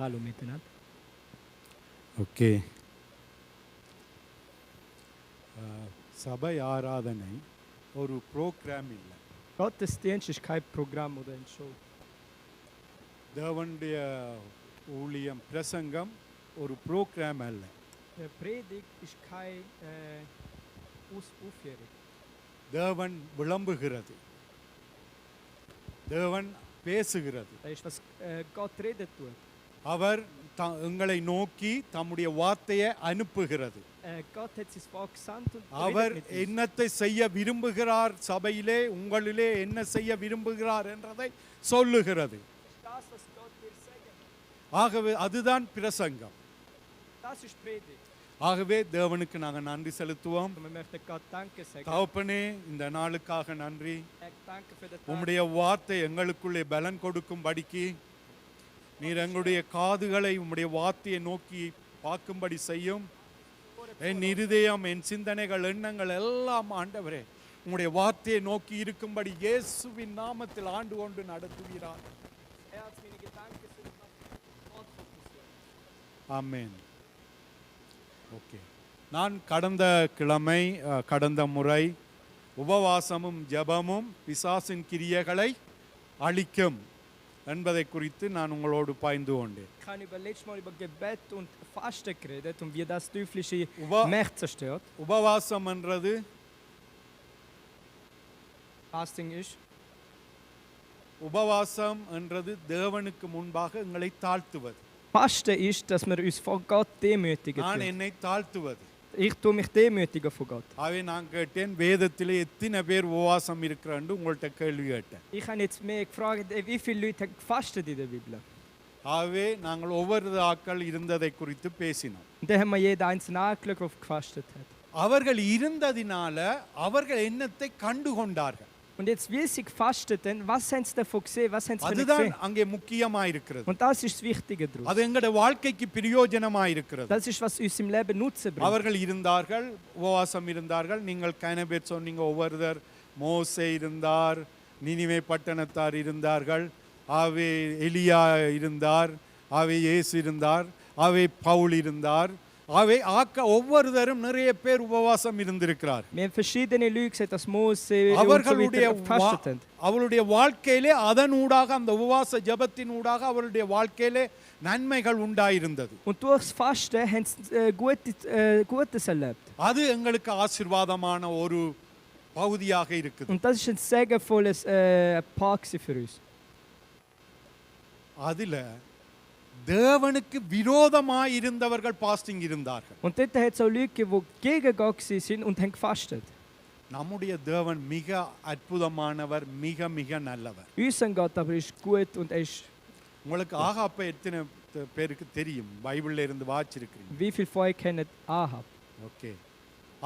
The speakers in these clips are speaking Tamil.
Hallo miteinander. ஓகே. சபை ஆராதனை ஒரு ப்ரோக்ராம் இல்லை. Gottesdienst ist kein Programm oder eine Show. தேவனுடைய ஊழியம் பிரசங்கம் ஒரு ப்ரோக்ராம் அல்ல. Predigt ist keine Aufführung. தேவன் விளம்புகிறது, தேவன் பேசுகிறது. Das ist, was Gott reden tut. அவர் எங்களை நோக்கி தம்முடைய வார்த்தையை அனுப்புகிறது. Gott hat sein Volk gesandt und அவர் redet mit uns. என்னத்தை செய்ய விரும்புகிறார், சபையிலே உங்களிலே என்ன செய்ய விரும்புகிறார் என்றதை சொல்லுகிறது. Das, was Gott will sagen. ஆகவே அதுதான் பிரசங்கம். Das ist Predigt. ஆகவே தேவனுக்கு நாங்கள் நன்றி செலுத்துவோம். Und wir möchten Gott Danke sagen. தகப்பனே, இந்த நாளுக்காக நன்றி. Danke für den Tag. உம்முடைய வார்த்தை எங்களுக்குள்ளே பலன் கொடுக்கும்படிக்கு நீர் எங்களுடைய காதுகளை உம்முடைய வார்த்தையை நோக்கி பார்க்கும்படி செய்யும். என் இருதயம், என் சிந்தனைகள், எண்ணங்கள் எல்லாம் ஆண்டவரே உம்முடைய வார்த்தையை நோக்கி இருக்கும்படி இயேசுவின் நாமத்தில் ஆண்டு கொண்டு நடத்துவீரார். ஆமென். ஓகே. நான் கடந்த முறை உபவாசமும் ஜெபமும் பிசாசின் கிரியைகளை அழிக்கும் என்பதை குறித்து நான் உங்களோடு பாய்ந்து கொண்டேன். Ich habe letztes Mal über Gebet und Fasten geredet und wie das teuflische Mächte zerstört. உபவாசம் என்றது Fasting ist. உபவாசம் என்றது தேவனுக்கு முன்பாக எங்களை தாழ்த்துவது. Fasten ist, dass wir uns vor Gott demütigen. நான் என்னை தாழ்த்துவது. Ich tue mich demütigen vor Gott. ஆகவே நான் கேட்டேன், வேதத்திலே எத்தனை பேர் உபவாசம் இருக்கிறான்னு உங்கள்கிட்ட கேள்வி கேட்டேன். Ich habe jetzt mehr gefragt, wie viele Leute haben gefastet in der Bibel. ஆகவே நாங்கள் ஒவ்வொரு ஆட்கள் இருந்ததை குறித்து பேசினோம். Und dann haben wir jeden einzelnen angeschaut, der gefastet hat. அவர்கள் இருந்ததினால அவர்கள் என்னத்தை கண்டுகொண்டார்கள். Und jetzt, wie sie gefastet haben, was haben sie davon gesehen, was haben sie அதுதான் gesehen? அங்கே முக்கியமாயிருக்கிறது. Und das ist das Wichtige daran. அது எங்களுடைய வாழ்க்கைக்கு பிரயோஜனமாயிருக்கிறது. Das ist, was uns im Leben Nutzen bringt. அவர்கள் இருந்தார்கள், உபவாசம் இருந்தார்கள். நீங்கள் கன பேர் சொன்னீங்க, ஒவ்வொருவர் மோசே இருந்தார், நினிவே பட்டணத்தார் இருந்தார்கள், ஆவே எலியா இருந்தார், ஆவே இயேசு இருந்தார், ஆவே பவுல் இருந்தார், ஆவே ஒவ்வொருத்தரும் நிறைய பேர் உபவாசம் இருந்திருக்கிறார். Wir haben verschiedene Leute gesagt, dass Mose und so weiter gefastet haben. அவருடைய வாழ்க்கையிலே அதனூடாக, அந்த உபவாச ஜெபத்தினூடாக அவருடைய வாழ்க்கையிலே நன்மைகள் உண்டாயிருந்தது. Und durchs Fasten haben sie Gutes erlebt. அது எங்களுக்கு ஆசீர்வாதமான ஒரு பகுதியாக இருக்குது. Und das ist ein segenvolles Part für uns. அதுல தேவனுக்கு விரோதமாய் இருந்தவர்கள் பாஸ்டிங் இருந்தார்கள். Und dort hat es auch Leute, die gegen Gott sind und haben gefastet. நம்முடைய தேவன் மிக அற்புதமானவர், மிக மிக நல்லவர். Unser Gott aber ist gut und er ist. உங்களுக்கு ஆகாப்ப எத்தனை பேருக்கு தெரியும்? பைபிள்ல இருந்து வாசிச்சிருக்கீங்க. Wie viel von euch kennen Ahab? Okay.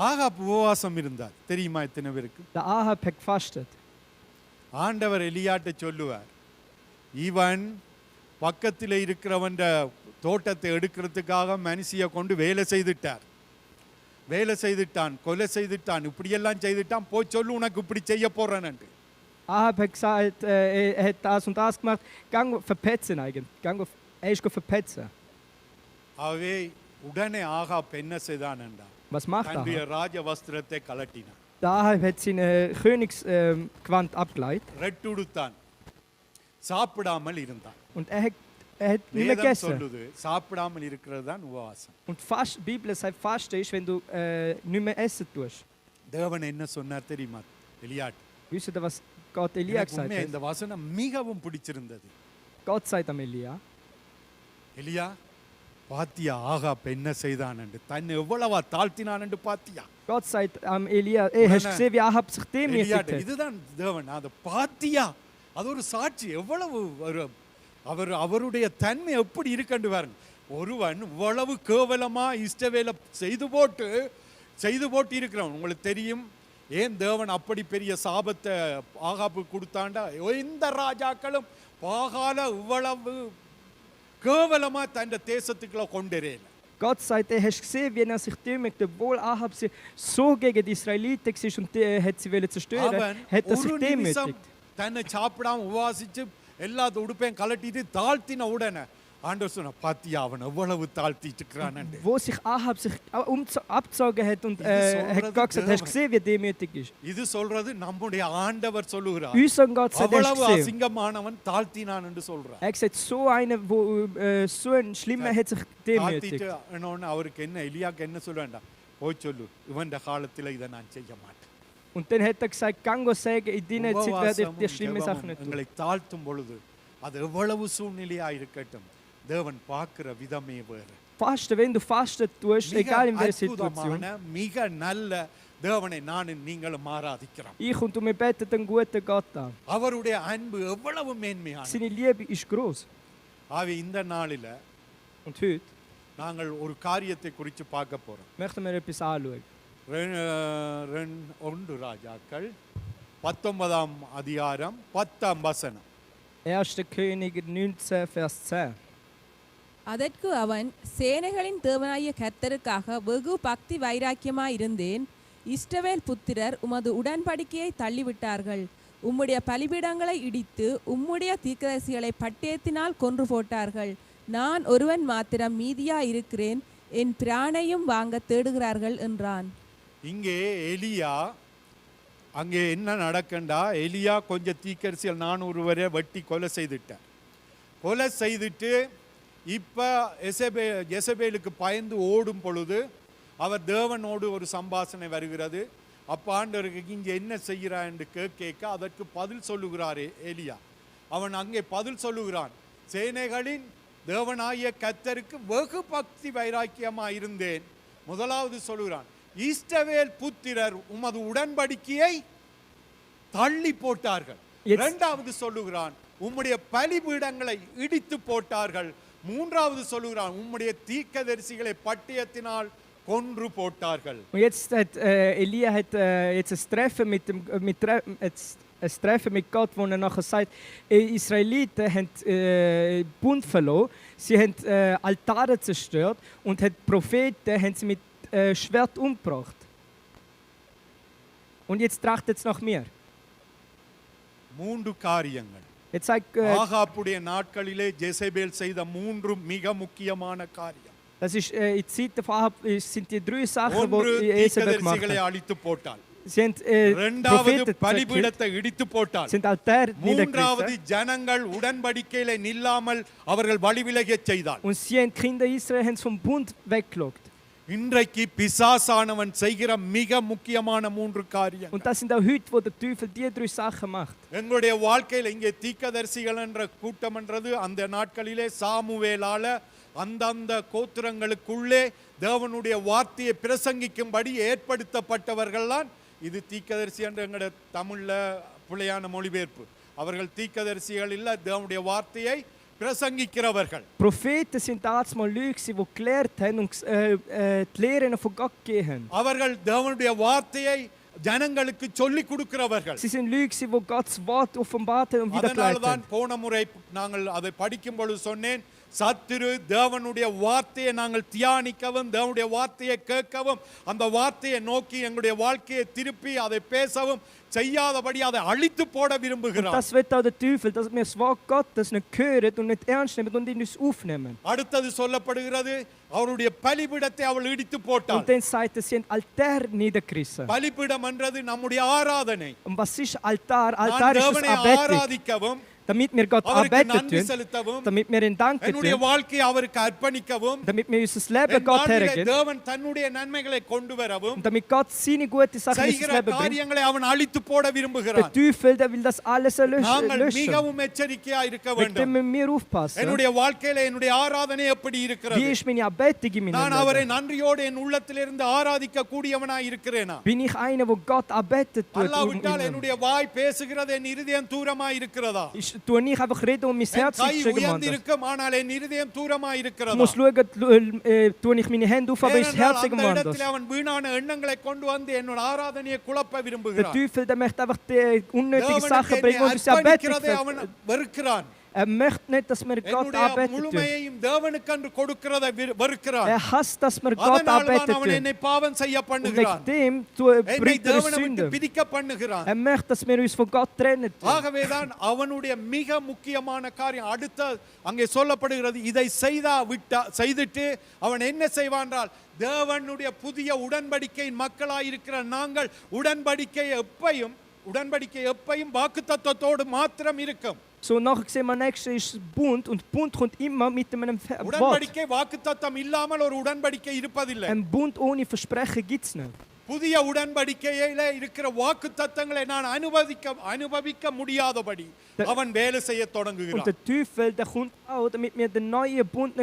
Ahab உபவாசம் இருந்தார். தெரியுமா எத்தனை பேருக்கு? Der Ahab hat gefastet. ஆண்டவர் எலியாட்ட சொல்லுவார், இவன் பக்கத்தில் இருக்கிறவன் தோட்டத்தை எடுக்கிறதுக்காக மனுஷியை கொண்டு வேலை செய்துட்டான், கொலை செய்துட்டான், இப்படியெல்லாம் செய்துட்டான், போய் சொல்லு உனக்கு இப்படி செய்ய போறேன்னு. Ahab hat gesagt, er hat das und das gemacht. Gang verpetzen eigentlich. Er ist verpetzen. ஆகவே உடனே ஆகாப் என்ன செய்தான் என்றால், Was macht தன்னுடைய Ahab? ராஜ வஸ்திரத்தை கலட்டினான். Der Ahab hat sein Königsgewand abgeleitet. ரெட்டுடுத்தான், சாப்பிடாமல் இருந்தான். Und er hat nicht mehr வேதம் gegessen. சொல்லுது, சாப்பிடாமல் இருக்கிறது தான் உபவாசம். Und die Bibel sagt, Fasten ist, wenn du nicht mehr essen tust. தேவன் என்ன சொன்னார் தெரியுமா Elliott? Wisst ihr, was Gott Elia gesagt hat? இந்த வசனம் மிகவும் பிடிச்சிருந்தது. Gott sagt am Elia, எலியா, பாத்தியா ஆகாப் என்ன செய்தான் என்று, தன்னை எவ்வளவா தாழ்த்தினான் என்று பாத்தியா? Gott sagt am Elia, hast du gesehen, wie Ahab sich demütigt hat? இதுதான் தேவன், அதை பாத்தியா? அது ஒரு சாட்சி. எவ்வளவு அவருடைய தன்மை எப்படி இருக்கண்டு பாருங்க. ஒருவன் இவ்வளவு கேவலமா இஷ்டவேலை செய்து போட்டு இருக்கிறவன். உங்களுக்கு தெரியும் ஏன் தேவன் அப்படி பெரிய சாபத்தை ஆகாபு கொடுத்தாண்டா? எந்த ராஜாக்களும் பாகால இவ்வளவு கேவலமா தன் தேசத்துக்குள்ள கொண்டுறேன். Gott sagt, hast du gesehen, wie er sich demütigt, obwohl Ahab so gegen die Israeliten war und hat sie zerstören, hat er sich demütigt. தன்னை சாப்பிடாம உபவாசிச்சு எல்லா உடுப்பையும் கலட்டிட்டு தாழ்த்தின உடனே ஆண்டவர் சொன்ன பாத்தியா அவன் எவ்வளவு தாழ்த்திட்டு இருக்கிறான். Wo sich Ahab sich abgezogen hat und hat Gott gesagt, hast du gesehen, wie demütig ist? இது சொல்றது நம்முடைய ஆண்டவர் சொல்லுகிறார். Unser Gott sagt, அவ்வளவு hast du gesehen? அசிங்கமானவன் தாழ்த்தினான் என்று சொல்றார். Er hat gesagt, so einer, wo so ein Schlimmer hat sich demütigt. தாழ்த்திட்டு அவருக்கு என்ன எலியாக்கு என்ன சொல்ல வேண்டாம், போய் சொல்லு இவன் காலத்துல இதை நான் செய்ய மாட்டேன். Und dann hat er gesagt, gang und sagen, in deiner Zeit werde ich dir schlimme Sachen nicht tun. உங்களை தாழ்த்தும் பொழுது அது எவ்வளவு சூழ்நிலையா இருக்கட்டும், தேவன் பார்க்கிற விதமே வேறு. Fasten, wenn du Fasten tust, egal in welcher Situation. மிக நல்ல தேவனை நானும் நீங்களும் ஆராதிக்கிறோம். Ich und du, wir beten den guten Gott an. அவருடைய அன்பு எவ்வளவு மேன்மையானது. Seine Liebe ist groß. ஆவே இந்த நாளில Und heute நாங்கள் ஒரு காரியத்தை குறித்து பார்க்க போறோம். möchten wir etwas anschauen. 1 ராஜாக்கள் 19ஆம் அதிகாரம் 10ஆம் வசனம். 1. Könige 19, Vers 10. அதற்கு அவன், சேனைகளின் தேவனாகிய கர்த்தருக்காக வெகு பக்தி வைராக்கியமாயிருந்தேன். இஸ்ரவேல் புத்திரர் உமது உடன்படிக்கையை தள்ளிவிட்டார்கள். உம்முடைய பலிபீடங்களை இடித்து உம்முடைய தீர்க்கதரிசிகளை பட்டயத்தினால் கொன்று போட்டார்கள். நான் ஒருவன் மாத்திரம் மீதியா இருக்கிறேன், என் பிராணையும் வாங்க தேடுகிறார்கள் என்றான். இங்கே எலியா, அங்கே என்ன நடக்கண்டா, எலியா கொஞ்சம் தீர்க்கதரிசிகள் 400 வரை வெட்டி கொலை செய்துட்டார். கொலை செய்துட்டு இப்போ எசபேலுக்கு பயந்து ஓடும் பொழுது அவர் தேவனோடு ஒரு சம்பாஷணை வருகிறது. அப்போ ஆண்டவருக்கு இங்கே என்ன செய்கிறா என்று கேட்க அதற்கு பதில் சொல்லுகிறாரே எலியா. அவன் அங்கே பதில் சொல்லுகிறான், சேனைகளின் தேவனாகிய கர்த்தருக்கு வெகு பக்தி வைராக்கியமாக இருந்தேன். முதலாவது சொல்லுகிறான், இஸ்ரவேல் புத்திரர் உமது உடன்படிக்கையை தள்ளி போட்டார்கள். இரண்டாவது சொல்லுகிறான், உம்முடைய பலிபீடங்களை இடித்து போட்டார்கள். மூன்றாவது சொல்லுகிறான், உம்முடைய தீர்க்கதரிசிகளை பட்டயத்தினால் கொன்று போட்டார்கள். Und jetzt hat Elia jetzt ein Treffen ein Treffen mit Gott, wo er nachher sagt, Israeliten haben Bund verloren, sie haben Altare zerstört und Propheten haben sie mit Schwert umgebracht. Und jetzt trachtet es nach mir. 3 காரியங்கள். Jetzt sagt ஆகாபுடைய நாட்களிலே ஜெசபேல் செய்த 3 மிக முக்கியமான காரியம். Das ist in Zeiten von Ahab sind die 3 Sachen, die Jezebel gemacht hat. அழித்து போட்டாள். Sie haben பலிபீடத்தை இடித்து போட்டாள். sind Altar மூன்றாவது niedergerissen. ஜனங்கள் உடன்படிக்கையிலே நில்லாமல் அவர்கள் வழிவிலகச் செய்தாள். Und sie haben Kinder Israel haben vom Bund weggelockt. இன்றைக்கு பிசாசானவன் செய்கிற மிக முக்கியமான 3 காரியம். Und das sind auch heute, wo der Teufel die 3 Sachen macht. எங்களுடைய வாழ்க்கையில் இங்கே தீர்க்கதரிசிகள் என்ற கூட்டம் என்றது அந்த நாட்களிலே சாமுவேலால அந்தந்த கோத்திரங்களுக்குள்ளே தேவனுடைய வார்த்தையை பிரசங்கிக்கும்படி ஏற்படுத்தப்பட்டவர்கள்தான். இது தீர்க்கதரிசி என்ற எங்களுடைய தமிழ்ல பிழையான மொழிபெயர்ப்பு. அவர்கள் தீர்க்கதரிசிகள் இல்ல, தேவனுடைய வார்த்தையை பிரசங்கிக்கிறவர்கள். Propheten sind damals mal Leute, die gelehrt haben und die Lehren von Gott gegeben haben. அவர்கள் தேவனுடைய வார்த்தையை ஜனங்களுக்கு சொல்லி கொடுக்கிறவர்கள். Sie sind Leute, die Gottes Wort offenbart haben und wiedergeleitet அதனால்தான் haben. போன முறை நாங்கள் அதை படிக்கும் பொழுது சொன்னேன், சத்துரு தேவனுடைய வார்த்தையை நாங்கள் தியானிக்கவும் தேவனுடைய வார்த்தையை கேட்கவும் அந்த வார்த்தையை நோக்கி எங்களுடைய வாழ்க்கையை திருப்பி அதை பேசவும் செய்யாதபடி அதை அழித்து போட விரும்புகிறார். Das wird auch der Teufel, dass wir das Wort Gottes nicht hören und nicht ernst nehmen und in uns aufnehmen. அடுத்தது சொல்லப்படுகிறது, அவருடைய பலிபீடத்தை அவள் இடித்து போட்டாள். Und dann sagt er, sie haben Altar niedergerissen. பலிபீடம் என்றது நம்முடைய ஆராதனை. Und was ist Altar? Altar நான் ist das தேவனை Anbetung. ஆராதிக்கவும் Damit wir Gott அவருக்கு arbeiten நன்றி tun, செலுத்தவும் damit wir ihn danken என்னுடைய tun, வாழ்க்கையை அவருக்கு அர்ப்பணிக்கவும் damit wir unser Leben என் Gott வாழ்விலே hergeben தேவன் தன்னுடைய நன்மைகளை கொண்டு வரவும் und damit Gott seine gute Sachen in செய்கிற unser Leben bringt. காரியங்களை அவன் அழித்து போட Der விரும்புகிறான். Teufel, der will das alles நாங்கள் löschen. மிகவும் எச்சரிக்கையா இருக்க Wegen வேண்டும். dem müssen wir aufpassen. என்னுடைய வாழ்க்கையில என்னுடைய ஆராதனை எப்படி Wie இருக்கிறது? ist meine Anbetung in meinem நான் அவரை Leben? நன்றியோடு என் உள்ளத்திலிருந்து ஆராதிக்க கூடியவனாய் இருக்கிறேனா? Bin ich einer, wo Gott arbeitet tut? அல்லாவிட்டால் என்னுடைய வாய் பேசுகிறது, என் இருதயம் தூரமாய் இருக்கிறதா? Tue ich einfach reden und mein Herz கை ist gegen woanders. உயர்ந்திருக்கும், ஆனால் என் இருதயம் தூரமாய் Ich இருக்கிறதா? muss schauen, tue ich meine Hände auf, aber ist das Herz ஏனென்றால் gegen அந்த woanders. இடத்தில் அவன் வீணான எண்ணங்களை கொண்டு வந்து என்னோட ஆராதனையை குழப்ப Der விரும்புகிறான். Teufel, der möchte einfach die unnötige தேவனுக்கு Sachen என்னை bringen und unsere Anbetung அர்ப்பணிக்கிறதை அவன் வெறுக்கிறான். möchte nicht, dass wir Gott என்னுடைய arbeiten tun. முழுமையையும் தேவனுக்கென்று கொடுக்கிறதை வெறுக்கிறான். Hasst, dass wir Gott அதனால்தான் arbeiten அவன் tun. என்னை பாவம் செய்ய Und பண்ணுகிறான். wegen dem என்னை bringt er uns தேவனை விட்டு Sünde. பிரிக்க பண்ணுகிறான். Möchte, dass wir uns von Gott trennen tun. ஆகவேதான் அவனுடைய மிக முக்கியமான காரியம் அடுத்த அங்கே சொல்லப்படுகிறது, இதை செய்துட்டு அவன் என்ன செய்வான் என்றால், தேவனுடைய புதிய உடன்படிக்கையின் மக்களாயிருக்கிற நாங்கள் உடன்படிக்கை எப்பையும் வாக்குத்தத்தத்தோடு மாத்திரம் இருக்கும். So, nachher sehen wir, nächstes ist Bund und Bund kommt immer mit einem Wort. உடன்படிக்கை வாக்குத்தத்தம் இல்லாமல் ஒரு உடன்படிக்கை இருப்பதில்லை. Ein Bund ohne Versprechen gibt es nicht. புதிய உடன்படிக்கையில இருக்கிற வாக்குத்தத்தங்களை நான் அனுபவிக்க முடியாதபடி அவன் வேலை செய்ய Und தொடங்குகிறான். der Teufel, der kommt auch, damit wir den neuen Bund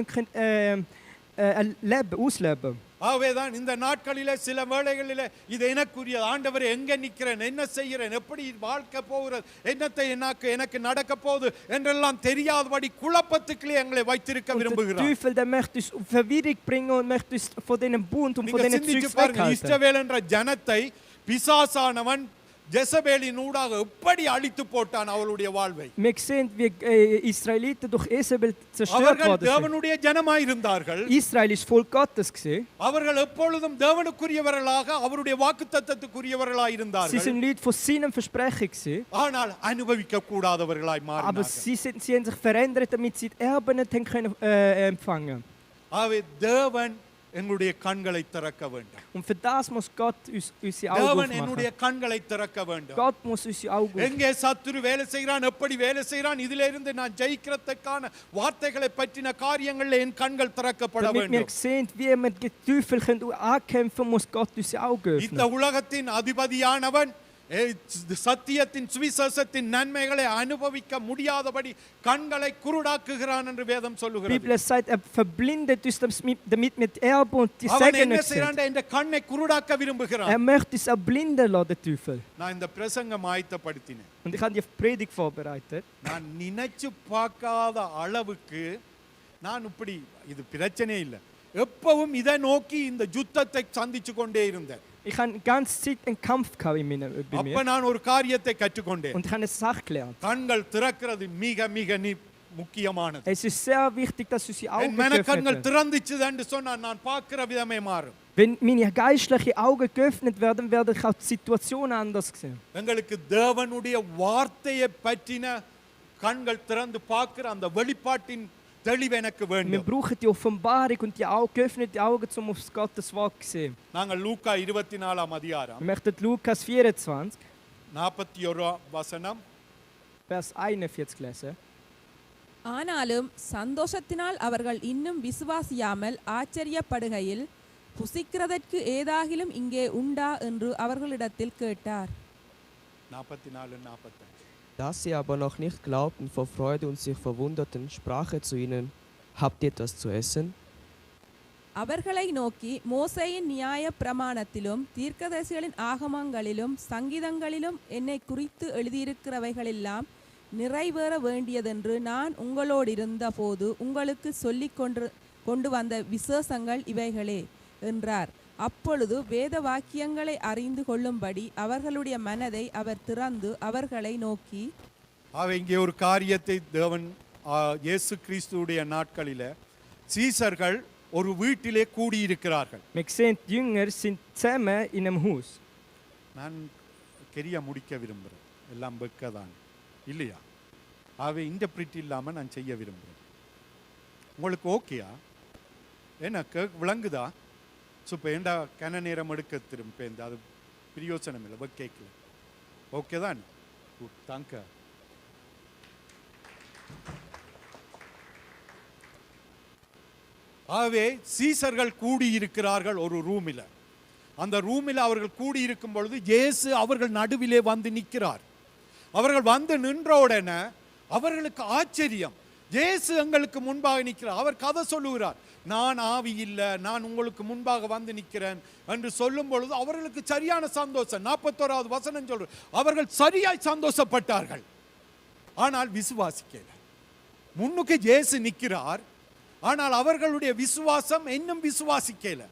ausleben. ஆகவேதான் இந்த நாட்களிலே சில வேளைகளிலே இது எனக்குரிய ஆண்டவர் எங்க நிக்கிறேன், என்ன செய்கிறேன், எப்படி வாழ்க்கை போகிறது, எனக்கு நடக்க போகுது என்றெல்லாம் தெரியாதபடி குழப்பத்துக்குள்ளே எங்களை வைத்திருக்க விரும்புகிறார். Der Teufel, der möchte uns Verwirrung bringen und möchte uns von diesem Bund und von diesen Zeugs weghalten. இஸ்ரவேல் என்ற ஜனத்தை பிசாசானவன் ஜெசபேலின் ஊடாக எப்படி அழித்து போட்டான் அவளுடைய வாழ்வை. Wir sehen, wie Israeliten durch Isabel zerstört அவர்கள் worden sind. தேவனுடைய ஜனமாய் இருந்தார்கள். Israel ist Volk Gottes gewesen. அவர்கள் எப்பொழுதும் தேவனுக்குரியவர்களாக அவருடைய வாக்குத்தத்தத்துக்குரியவர்களாய் Sie இருந்தார்கள். sind Leute von seinem Versprechen gewesen. ஆனால் அனுபவிக்க கூடாதவர்களாய் Aber மாறினார்கள். sie haben sich verändert, damit sie die Erben nicht haben können, empfangen. ஆகவே தேவன் எங்களுடைய கண்களை திறக்க வேண்டும். Und für das muss Gott unsere Augen தேவன் aufmachen. என்னுடைய கண்களை திறக்க வேண்டும். Gott muss unsere Augen aufmachen. எங்கே சத்துரு வேலை செய்கிறான், எப்படி வேலை செய்கிறான், இதிலிருந்து நான் ஜெயிக்கிறதுக்கான வார்த்தைகளை பற்றின காரியங்களில் என் கண்கள் திறக்கப்பட Damit wir வேண்டும். sehen, wie wir die Teufel ankämpfen, muss Gott unsere Augen இந்த öffnen. உலகத்தின் அதிபதியானவன் சத்தியத்தின் சுவிசேஷத்தின் நன்மைகளை அனுபவிக்க முடியாதபடி கண்களை குருடாக்குகிறான் என்று வேதம் Die சொல்லுகிறது. Bibel sagt, verblindet uns, damit wir die Erbe und die அவன் Segen என்ன nicht sehen. செய்றான், இந்த கண்ணை குருடாக்க விரும்புகிறான். Möchte uns auch blinden lassen, der Teufel. நான் இந்த பிரசங்கம் ஆயத்தப்படுத்தினேன். Und ich habe die Predigt vorbereitet. நான் நினைச்சு பார்க்காத அளவுக்கு நான் இப்படி இது பிரச்சனை இல்லை, எப்பவும் இதை நோக்கி இந்த யுத்தத்தை சந்திச்சு கொண்டே இருந்தேன். Ich habe die ganze Zeit einen Kampf gehabt bei அப்ப mir. நான் ஒரு காரியத்தை கற்றுக்கொண்டேன். Und ich habe eine Sache gelernt. கண்கள் திறக்கிறது மிக மிக முக்கியமானது. Es ist sehr wichtig, dass unsere என் Augen மன geöffnet கண்கள் werden. திறந்துச்சு என்று சொன்னா நான் பார்க்கிற விதமே மாறும். Wenn meine geistlichen Augen geöffnet werden, werde ich auch die Situation anders sehen. எங்களுக்கு தேவனுடைய வார்த்தையை பற்றின கண்கள் திறந்து பார்க்கிற அந்த வெளிப்பாட்டின் தெளிவு எனக்கு Wir வேண்டும். brauchen die Offenbarung und die geöffnete Augen, um auf Gottes Wort zu sehen. நாங்கள் லூக்கா 24 அதிகாரம் Wir möchten Lukas 24, 41 வசனம் Vers 41 lesen. ஆனாலும் சந்தோஷத்தினால் அவர்கள் இன்னும் விசுவாசியாமல் ஆச்சரியப்படுகையில், புசிக்கிறதற்கு ஏதாகிலும் இங்கே உண்டா என்று அவர்களிடத்தில் கேட்டார். 44 45. Da sie aber noch nicht glaubten vor Freude und sich verwunderten, sprach er zu ihnen: Habt ihr etwas zu essen? அவர்களை நோக்கி, மோசேயின் நியாய பிரமாணத்திலும் தீர்க்கதரிசிகளின் ஆகமங்களிலும் சங்கீதங்களிலும் என்னை குறித்து எழுதியிருக்கிறவைகளெல்லாம் நிறைவேற வேண்டியதென்று நான் உங்களோடிருந்த போது உங்களுக்கு சொல்லிக் கொண்டு வந்த விசேஷங்கள் இவைகளே என்றார். அப்பொழுது வேத வாக்கியங்களை அறிந்து கொள்ளும்படி அவர்களுடைய மனதை அவர் திறந்து அவர்களை நோக்கி, இங்கே ஒரு காரியத்தை தேவன் இயேசு கிறிஸ்துவுடைய நாட்களில் சீசர்கள் ஒரு வீட்டிலே கூடியிருக்கிறார்கள். Wir sehen, die Jünger sind zusammen in einem Haus. நான் கெரிய முடிக்க விரும்புகிறேன், எல்லாம் வெக்கதான் இல்லையா? இன்டர்பிரிட் இல்லாமல் நான் செய்ய விரும்புகிறேன். உங்களுக்கு ஓகேயா? எனக்கு விளங்குதா? இப்போ ஏண்டா கன நேரம் எடுக்க திரும்ப அது பிரயோசனம் இல்லை, கேட்கல. ஓகே தான், தாங்க. ஆகவே சீசர்கள் கூடியிருக்கிறார்கள் ஒரு ரூமில். அந்த ரூமில் அவர்கள் கூடியிருக்கும் பொழுது இயேசு அவர்கள் நடுவிலே வந்து நிற்கிறார். அவர்கள் வந்து நின்ற உடனே அவர்களுக்கு ஆச்சரியம். இயேசு எங்களுக்கு முன்பாக நிற்கிறார். அவர் கதை சொல்லுகிறார், நான் ஆவி இல்லை, நான் உங்களுக்கு முன்பாக வந்து நிற்கிறேன் என்று சொல்லும் பொழுது அவர்களுக்கு சரியான சந்தோஷம். 41வது வசனம் சொல்ற, அவர்கள் சரியாய் சந்தோஷப்பட்டார்கள். ஆனால் விசுவாசிக்கல. முன்னுக்கு இயேசு நிற்கிறார், ஆனால் அவர்களுடைய விசுவாசம் இன்னும் விசுவாசிக்கல.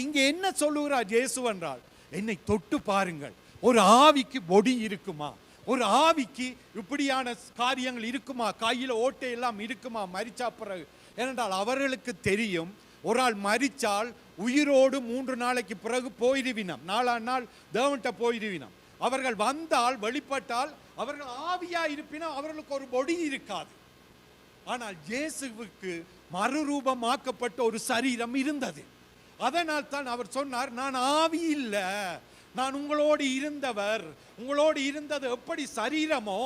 இங்க என்ன சொல்லுகிறார் இயேசு என்றால், என்னை தொட்டு பாருங்கள், ஒரு ஆவிக்கு பொடி இருக்குமா, ஒரு ஆவிக்கு இப்படியான காரியங்கள் இருக்குமா? கையில் ஓட்டை எல்லாம் இருக்குமா மரிச்சா பிறகு? ஏனென்றால் அவர்களுக்கு தெரியும், ஒரு ஆள் மரிச்சால் உயிரோடு 3 நாளைக்கு பிறகு போயிடுவினம், 4ஆம் நாள் தேவன்கிட்ட போயிடுவினம். அவர்கள் வந்தால் வெளிப்பட்டால் அவர்கள் ஆவியா இருப்பினும் அவர்களுக்கு ஒரு பொடி இருக்காது. ஆனால் இயேசுவுக்கு மறுரூபமாக்கப்பட்ட ஒரு சரீரம் இருந்தது. அதனால் தான் அவர் சொன்னார், நான் ஆவி இல்ல, நான் உங்களோடு இருந்தவர். உங்களோடு இருந்தது எப்படி சரீரமோ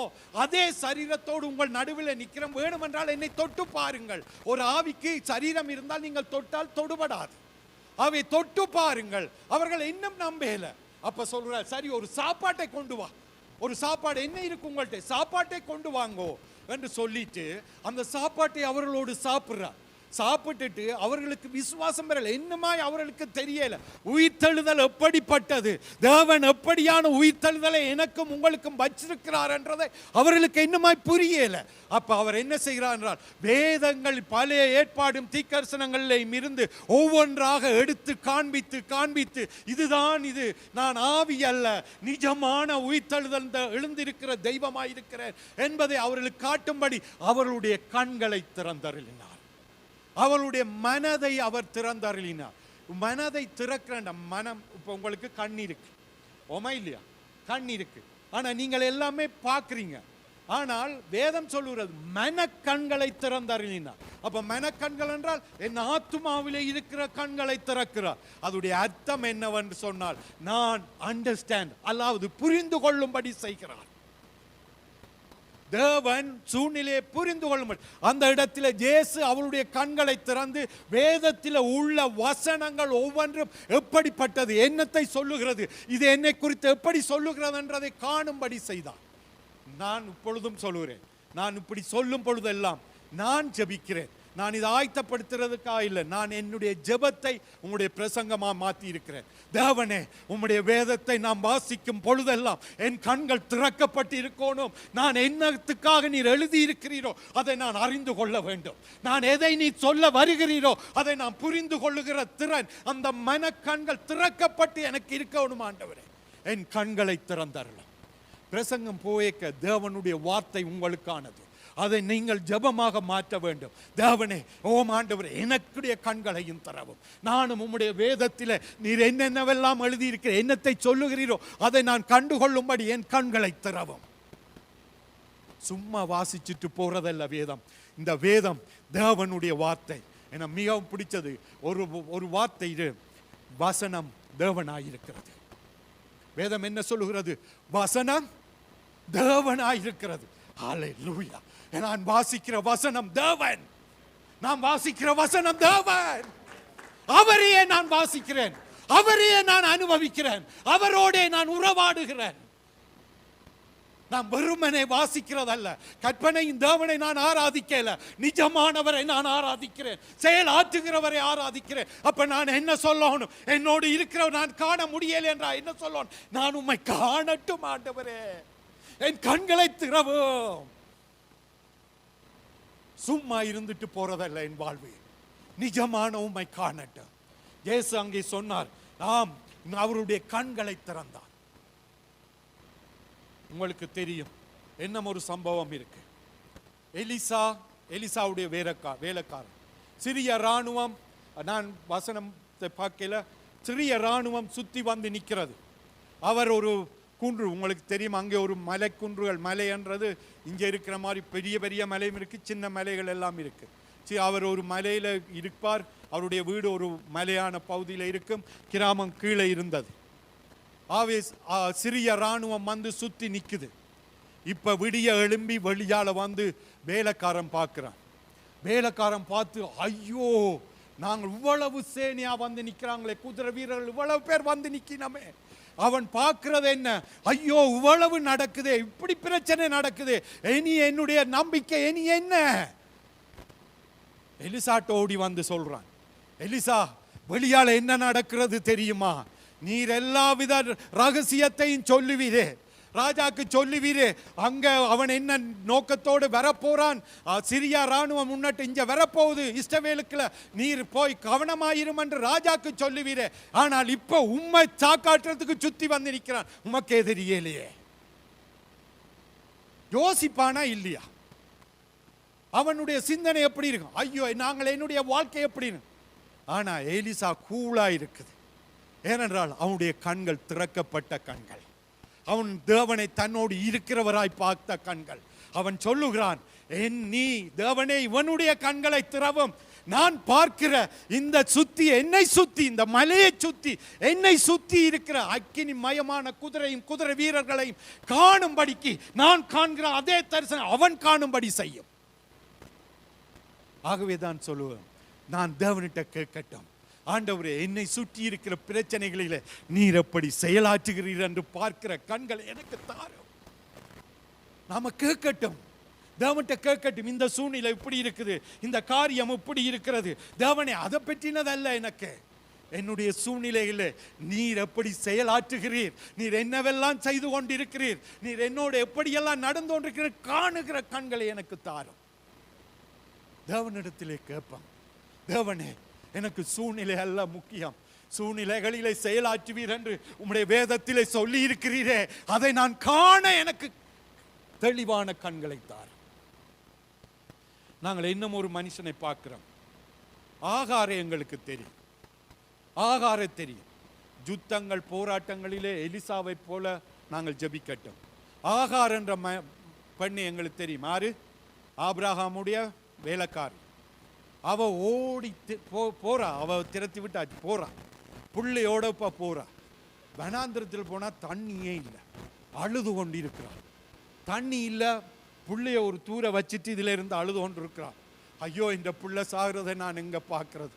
அதே சரீரத்தோடு உங்கள் நடுவில் நிற்கிறேன், வேணுமென்றால் என்னை தொட்டு பாருங்கள். ஒரு ஆவிக்கு சரீரம் இருந்தால் நீங்கள் தொட்டால் தொடுபடாது, அவை தொட்டு பாருங்கள். அவர்கள் இன்னும் நம்பல. அப்ப சொல்றார், சரி ஒரு சாப்பாட்டை கொண்டு வா, ஒரு சாப்பாடு என்ன இருக்கு உங்கள்கிட்ட, சாப்பாட்டை கொண்டு வாங்கோ என்று சொல்லிட்டு அந்த சாப்பாட்டை அவர்களோடு சாப்பிடுறார். சாப்பிட்டுட்டு அவர்களுக்கு விசுவாசம் பெறல, என்னமாய் அவர்களுக்கு தெரியல உயிர்த்தெழுதல் எப்படிப்பட்டது, தேவன் எப்படியான உயிர்த்தெழுதலை எனக்கும் உங்களுக்கும் வச்சிருக்கிறார் என்றதை அவர்களுக்கு என்னமாய் புரியல. அப்ப அவர் என்ன செய்கிறார் என்றால், வேதங்கள் பழைய ஏற்பாடும் தீர்க்கதரிசனங்களிலும் இருந்து ஒவ்வொன்றாக எடுத்து காண்பித்து காண்பித்து, இதுதான் இது, நான் ஆவி அல்ல, நிஜமான உயிர்த்தெழுதல் எழுந்திருக்கிற தெய்வமாயிருக்கிறேன் என்பதை அவர்களுக்கு காட்டும்படி அவர்களுடைய கண்களை திறந்தருளினார், அவளுடைய மனதை அவர் திறந்தருளினார். மனதை திறக்கிற மனம், இப்போ உங்களுக்கு கண் இருக்கு, ஓமா இல்லையா? கண் இருக்கு, ஆனா நீங்கள் எல்லாமே பார்க்குறீங்க. ஆனால் வேதம் சொல்லுகிறது மனக்கண்களை திறந்தருளினார். அப்ப மனக்கண்கள் என்றால் என் ஆத்துமாவிலே இருக்கிற கண்களை திறக்கிறார். அதோடைய அர்த்தம் என்னவென்று சொன்னால், நான் அண்டர்ஸ்டாண்ட், அதாவது புரிந்து கொள்ளும்படி செய்கிறார். தேவன் சூழ்நிலையை புரிந்து கொள்ளும். அந்த இடத்துல இயேசு அவருடைய கண்களை திறந்து வேதத்தில் உள்ள வசனங்கள் ஒவ்வொன்றும் எப்படிப்பட்டது, என்னத்தை சொல்லுகிறது, இது என்னை குறித்து எப்படி சொல்லுகிறது என்றதை காணும்படி செய்தார். நான் இப்பொழுதும் சொல்லுகிறேன், நான் இப்படி சொல்லும் பொழுதெல்லாம் நான் ஜெபிக்கிறேன். நான் இதை ஆயத்தப்படுத்துறதுக்காக இல்லை, நான் என்னுடைய ஜெபத்தை உங்களுடைய பிரசங்கமா மாற்றி இருக்கிறேன். தேவனே, உம்முடைய வேதத்தை நாம் வாசிக்கும் பொழுதெல்லாம் என் கண்கள் திறக்கப்பட்டு இருக்கணும். நான் என்னத்துக்காக நீர் எழுதி இருக்கிறீரோ அதை நான் அறிந்து கொள்ள வேண்டும். நான் எதை நீ சொல்ல வருகிறீரோ அதை நான் புரிந்து கொள்ளுகிற திறன், அந்த மனக்கண்கள் திறக்கப்பட்டு எனக்கு இருக்கணும். ஆண்டவரே, என் கண்களை திறந்தருளும். பிரசங்கம் போயக்க தேவனுடைய வார்த்தை உங்களுக்கானது, அதை நீங்கள் ஜெபமாக மாற்ற வேண்டும். தேவனே, ஓம் ஆண்டவரே, எனக்குடைய கண்களையும் தரவும். நானும் உம்முடைய வேதத்தில் நீர் என்னென்னவெல்லாம் எழுதியிருக்கிற, என்னத்தை சொல்லுகிறீரோ அதை நான் கண்டுகொள்ளும்படி என் கண்களை திறவும். சும்மா வாசிச்சுட்டு போறதல்ல வேதம். இந்த வேதம் தேவனுடைய வார்த்தை. எனக்கு மிகவும் பிடிச்சது ஒரு வார்த்தை, இது வசனம் தேவனாயிருக்கிறது. வேதம் என்ன சொல்லுகிறது? வசனம் தேவனாயிருக்கிறது. ஹல்லேலூயா. நான் வாசிக்கிற வசனம் தேவன், நான் வாசிக்கிற வசனம் தேவன். அவரையே நான் வாசிக்கிறேன், அவரையே நான் அனுபவிக்கிறேன், அவரோடே நான் உறவாடுகிறேன். நான் வெறுமனே வாசிக்கிறதல்ல, கற்பனையின் தேவனை நான் ஆராதிக்கல, நிஜமானவரை நான் ஆராதிக்கிறேன், செயல் ஆற்றுகிறவரை ஆராதிக்கிறேன். அப்ப நான் என்ன சொல்லணும்? என்னோடு இருக்கிறவர் நான் காண முடியல என்றா என்ன சொல்லணும்? நான் உம்மை காணட்டும் ஆண்டவரே, என் கண்களை திறவும். சும்மா இருந்துட்டு போறதல்ல என் வாழ்வு, நிஜமான உம்மை காணட்டும். இயேசு அங்கே சொன்னார், ஆம், அவருடைய கண்களை திறந்தார். உங்களுக்கு தெரியும், என்ன ஒரு சம்பவம் இருக்கு. எலிசாவுடைய வேலைக்காரன், சிறிய இராணுவம், நான் வசனத்தை பார்க்கல, சிறிய இராணுவம் சுத்தி வந்து நிற்கிறது. அவர் ஒரு குன்று, உங்களுக்கு தெரியும், அங்கே ஒரு மலை குன்றுகள், மலை என்றது இங்கே இருக்கிற மாதிரி பெரிய பெரிய மலையும் இருக்கு, சின்ன மலைகள் எல்லாம் இருக்கு. அவர் ஒரு மலையில இருப்பார், அவருடைய வீடு ஒரு மலையான பகுதியில் இருக்கும், கிராமம் கீழே இருந்தது. சிறிய இராணுவம் வந்து சுத்தி நிக்குது. இப்ப விடிய எழும்பி வெளியால வந்து வேலைக்காரன் பார்க்கிறான். வேலைக்காரன் பார்த்து, ஐயோ, நாங்கள் இவ்வளவு சேனையா வந்து நிக்கிறாங்களே, குதிரை வீரர்கள் இவ்வளவு பேர் வந்து நிக்கணுமே. அவன் பார்க்கிறது என்ன? ஐயோ, இவ்வளவு நடக்குது, இப்படி பிரச்சனை நடக்குது, இனி என்னுடைய நம்பிக்கை இனி என்ன? எலிசாட்ட ஓடி வந்து சொல்றான், எலிசா, வெளியால என்ன நடக்கிறது தெரியுமா? நீர் எல்லாவித ரகசியத்தையும் சொல்லுவீரே, ராஜாக்கு சொல்லுவீரே, அங்க அவன் என்ன நோக்கத்தோடு வரப்போறான், சிரியா ராணுவம் முன்னட்டு இங்க வரப்போகுது இஸ்ரவேலுக்குள்ள, நீர் போய் கவனமாயிரும் என்று ராஜாக்கு சொல்லுவீரே. ஆனால் இப்ப உம்மை சாக்காட்டுறதுக்கு சுத்தி வந்து நிற்கிறான், உமக்கே தெரியலையே. யோசிப்பானா இல்லையா? அவனுடைய சிந்தனை எப்படி இருக்கும்? ஐயோ, நாங்கள் என்னுடைய வாழ்க்கை எப்படி இருக்கும்? ஆனா எலிசா கூலா இருக்குது. ஏனென்றால் அவனுடைய கண்கள் திறக்கப்பட்ட கண்கள், அவன் தேவனை தன்னோடு இருக்கிறவராய் பார்த்த கண்கள். அவன் சொல்லுகிறான், நீ தேவனே இவனுடைய கண்களை திறவும், நான் பார்க்கிற இந்த சுத்தி, என்னை சுத்தி, இந்த மலையை சுத்தி, என்னை சுத்தி இருக்கிற அக்கினி மயமான குதிரையும் குதிரை வீரர்களையும் காணும்படிக்கு நான் காண்கிற அதே தரிசனம் அவன் காணும்படி செய்யும். ஆகவே தான் சொல்லுவேன், நான் தேவனிட்ட கேட்கட்டும், ஆண்டவரே என்னை சுற்றி இருக்கிற பிரச்சனைகளிலே நீர் எப்படி செயலாற்றுகிறீர் என்று பார்க்கிற கண்களை எனக்கு தாரும். நாம கேட்கட்டும், தேவன்கிட்ட கேட்கட்டும், இந்த சூழ்நிலை இப்படி இருக்குது, இந்த காரியம் இப்படி இருக்கிறது, தேவனே அதை பற்றினதல்ல எனக்கு, என்னுடைய சூழ்நிலையில் நீர் எப்படி செயலாற்றுகிறீர், நீர் என்னவெல்லாம் செய்து கொண்டிருக்கிறீர், நீர் என்னோடு எப்படியெல்லாம் நடந்து கொண்டிருக்கிறீர் காணுகிற கண்களை எனக்கு தாரும். தேவனிடத்திலே கேட்பான், தேவனே எனக்கு சூழ்நிலை அல்ல முக்கியம், சூழ்நிலைகளிலே செயலாற்றுவீர் என்று உம்முடைய வேதத்திலே சொல்லி இருக்கிறீரே, அதை நான் காண எனக்கு தெளிவான கண்களை தார். நாங்கள் இன்னும் ஒரு மனுஷனை பார்க்கிறோம், ஆகார எங்களுக்கு தெரியும், ஆகார தெரியும். யுத்தங்கள் போராட்டங்களிலே எலிசாவை போல நாங்கள் ஜெபிக்கட்டும். ஆகார் என்ற பெண்ணு எங்களுக்கு தெரியும், யாரு? ஆபிரகாமுடைய வேலைக்காரி. அவ ஓடி போறா, அவ திரத்தி விட்டாச்சு, போறா, புள்ளையோட போறா. வனாந்திரத்தில் போனா தண்ணியே இல்லை, அழுது கொண்டு இருக்கிறான். தண்ணி இல்லை, புள்ளைய ஒரு தூர வச்சுட்டு இதுல இருந்து அழுது கொண்டு இருக்கிறான். ஐயோ, இந்த புள்ள சாகிறதை நான் எங்க பார்க்கறது?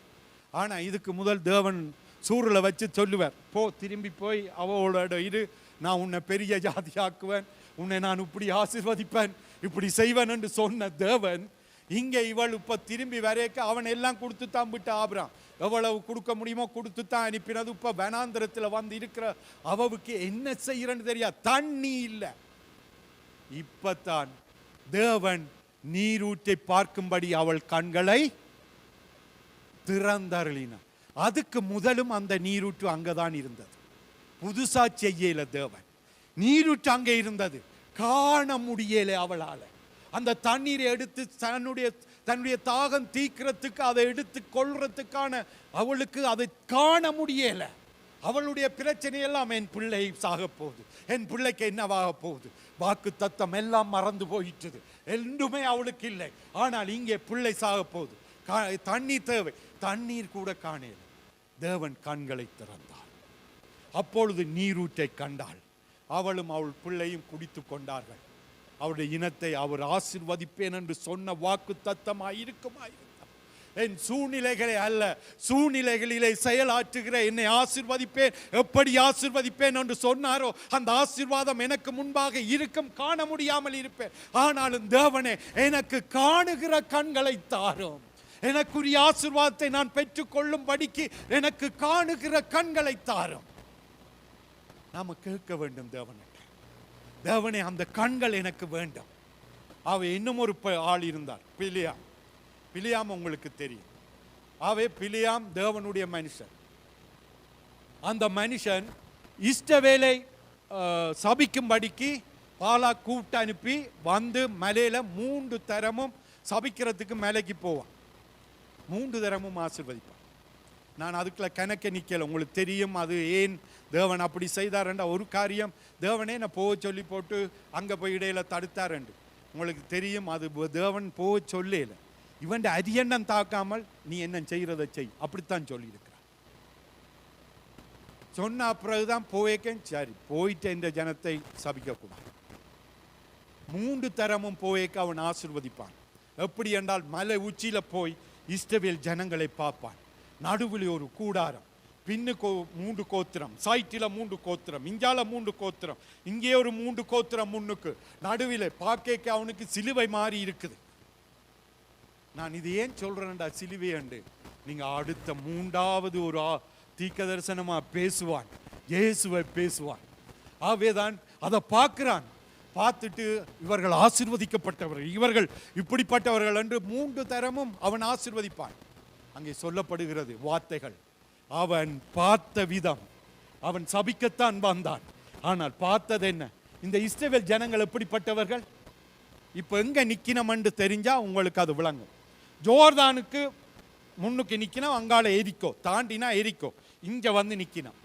ஆனா இதுக்கு முதல் தேவன் சூரில் வச்சு சொல்லுவார், போ, திரும்பி போய் அவளோட இரு, நான் உன்னை பெரிய ஜாதியாக்குவேன், உன்னை நான் இப்படி ஆசீர்வதிப்பேன், இப்படி செய்வேன் என்று சொன்ன தேவன் இங்கே இவள் இப்ப திரும்பி வரைக்க அவன் எல்லாம் கொடுத்து தான் விட்டு ஆபிராம் எவ்வளவு கொடுக்க முடியுமோ கொடுத்து தான் அனுப்பினது. இப்ப வனாந்திரத்தில் வந்து இருக்கிற அவவுக்கு என்ன செய்யறன்னு தெரியாது, தண்ணி இல்லை. இப்பத்தான் தேவன் நீரூற்றை பார்க்கும்படி அவள் கண்களை திறந்தருளினார். அதுக்கு முதலும் அந்த நீரூற்று அங்கதான் இருந்தது, புதுசா செய்யல தேவன். நீரூற்று அங்கே இருந்தது, காண முடியல அவளால. அந்த தண்ணீரை எடுத்து தன்னுடைய தாகம் தீக்கிறதுக்கு, அதை எடுத்து கொள்றதுக்கான அவளுக்கு அதை காண முடியல. அவளுடைய பிரச்சனை எல்லாம் என் பிள்ளை சாக போகுது, என் பிள்ளைக்கு என்னவாக போகுது, வாக்கு தத்தம் எல்லாம் மறந்து போயிட்டது, என்றுமே அவளுக்கு இல்லை. ஆனால் இங்கே பிள்ளை சாக போகுது, தண்ணீர் தேவை, தண்ணீர் கூட காணல. தேவன் கண்களை திறந்தார், அப்பொழுது நீரூற்றை கண்டாள். அவளும் அவள் பிள்ளையும் குடித்து கொண்டார்கள். அவருடைய இனத்தை அவர் ஆசீர்வதிப்பேன் என்று சொன்ன வாக்கு தத்தமாய் இருக்குமாயிருந்தார். என் சூழ்நிலைகளை அல்ல, சூழ்நிலைகளிலே செயலாற்றுகிற என்னை ஆசீர்வதிப்பேன். எப்படி ஆசீர்வதிப்பேன் என்று சொன்னாரோ அந்த ஆசீர்வாதம் எனக்கு முன்பாக இருக்கும், காண முடியாமல் இருப்பேன். ஆனாலும் தேவனே எனக்கு காணுகிற கண்களை தாரும், எனக்குரிய ஆசீர்வாதத்தை நான் பெற்றுக்கொள்ளும்படிக்கு எனக்கு காணுகிற கண்களை தாரும். நாம கேட்க வேண்டும் தேவனே, தேவனே அந்த கண்கள் எனக்கு வேண்டும். அவ இன்னும் ஒரு ஆள் இருந்தார், பிலியாம். பிலியாம் உங்களுக்கு தெரியும், அவை பிலியாம் தேவனுடைய மனுஷன். அந்த மனுஷன் இஷ்டவேலை சபிக்கும்படிக்கு பாலா கூப்பிட்டு அனுப்பி வந்து மலையில 3 தரமும் சபிக்கிறதுக்கு மலைக்கு போவான், 3 தரமும் ஆசீர்வதிப்பான். நான் அதுக்குள்ள கணக்க நிக்கல, உங்களுக்கு தெரியும் அது ஏன் தேவன் அப்படி செய்தார்ன்ற ஒரு காரியம். தேவனே நான் போக சொல்லி போட்டு அங்கே போய் இடையில தடுத்தாருண்டு உங்களுக்கு தெரியும். அது தேவன் போக சொல்லல, இவன் அரியண்ணம் தாக்காமல் நீ என்ன செய்யறதை செய், அப்படித்தான் சொல்லியிருக்கிறான். சொன்ன பிறகுதான் போயக்கேன், சரி போயிட்டு இந்த ஜனத்தை சபிக்கக்கூடாது. 3 தரமும் போயக்க அவன் ஆசீர்வதிப்பான். எப்படி என்றால் மலை உச்சியில போய் இஸ்ரவேல் ஜனங்களை பார்ப்பான். நடுவில் ஒரு கூடாரம், பின்னு 3 கோத்திரம், சைட்டில 3 கோத்திரம், இங்கால 3 கோத்திரம், இங்கே ஒரு 3 கோத்திரம் முன்னுக்கு, நடுவில் பார்க்க அவனுக்கு சிலுவை மாறி இருக்குது. நான் இது ஏன் சொல்றேன்டா சிலுவை என்று, நீங்க அடுத்த 3வது ஒரு தீர்க்க தரிசனமா பேசுவான், இயேசுவை பேசுவான். ஆவேதான் அதை பார்க்கிறான். பார்த்துட்டு இவர்கள் ஆசீர்வதிக்கப்பட்டவர்கள், இவர்கள் இப்படிப்பட்டவர்கள் என்று 3 தரமும் அவன் ஆசீர்வதிப்பான். அங்கே சொல்லப்படுகிறது வார்த்தைகள், அவன் பார்த்த விதம், அவன் சபிக்கத்தான் வந்தான், ஆனால் பார்த்தது என்ன? இந்த இஸ்ரவேல் ஜனங்கள் எப்படிப்பட்டவர்கள்? இப்போ எங்கே நிற்கினமென்று தெரிஞ்சா உங்களுக்கு அது விளங்கும். ஜோர்தானுக்கு முன்னுக்கு நிற்கினோம், அங்கால எரிக்கோ தாண்டினா எரிக்கோ, இங்கே வந்து நிற்கினோம்.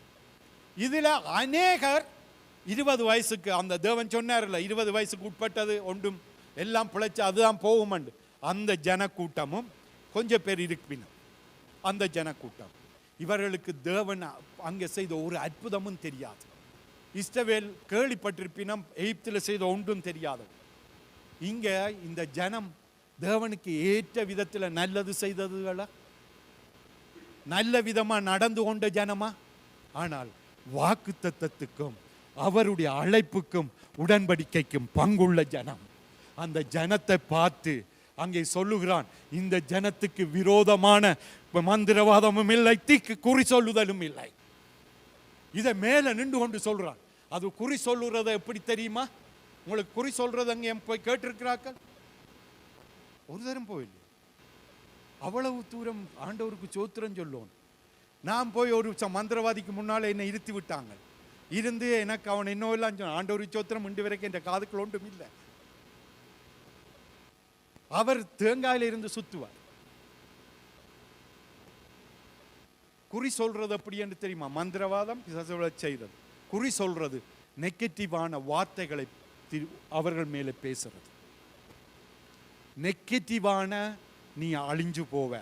இதில் அநேகர் 20 வயசுக்கு, அந்த தேவன் சொன்னார்ல 20 வயசுக்கு உட்பட்டது ஒன்றும் எல்லாம் பிழைச்சி அதுதான் போகுமண்டு, அந்த ஜனக்கூட்டமும் கொஞ்சம் பேர் இருப்பினும் அந்த ஜனக்கூட்டம் இவர்களுக்கு தேவன் அங்கே செய்த ஒரு அற்புதமும் தெரியாது. இஸ்ரவேல் கேள்விப்பட்டிருப்பினும் எகிப்தில் செய்த ஒன்றும் தெரியாது. இங்கே இந்த ஜனம் தேவனுக்கு ஏற்ற விதத்தில் நல்லது செய்ததுகளா, நல்ல விதமாக நடந்து கொண்ட ஜனமா? ஆனால் வாக்குத்தத்தத்துக்கும் அவருடைய அழைப்புக்கும் உடன்படிக்கைக்கும் பங்குள்ள ஜனம். அந்த ஜனத்தை பார்த்து அங்கே சொல்லுகிறான், இந்த ஜனத்துக்கு விரோதமான மந்திரவாதமும் இல்லை, தீக்கு குறி சொல்லுதலும் இல்லை. இதை மேல நின்று கொண்டு சொல்றான். அது குறி சொல்லுறத எப்படி தெரியுமா? உங்களுக்கு குறி சொல்றது அங்கே போய் கேட்டிருக்கிறார்கள்? ஒரு தரம் போயில்லை. அவ்வளவு தூரம் ஆண்டவருக்கு சோத்திரம் சொல்லுவோம். நான் போய் ஒரு மந்திரவாதிக்கு முன்னால என்னை இருத்தி விட்டாங்க. இருந்து எனக்கு அவன் இன்னும் எல்லாம் சொன்னான். ஆண்டவருக்கு சோத்திரம் இன்று வரைக்கும் என்ற காதுக்குள் ஒன்றும் இல்லை. அவர் தேங்காயில இருந்து சுத்துவார். குறி சொல்றது அப்படி என்று தெரியுமா? மந்திரவாதம் செய்தது. குறி சொல்றது நெகட்டிவான வார்த்தைகளை அவர்கள் மேலே பேசுறது. நெகட்டிவான நீ அழிஞ்சு போவ,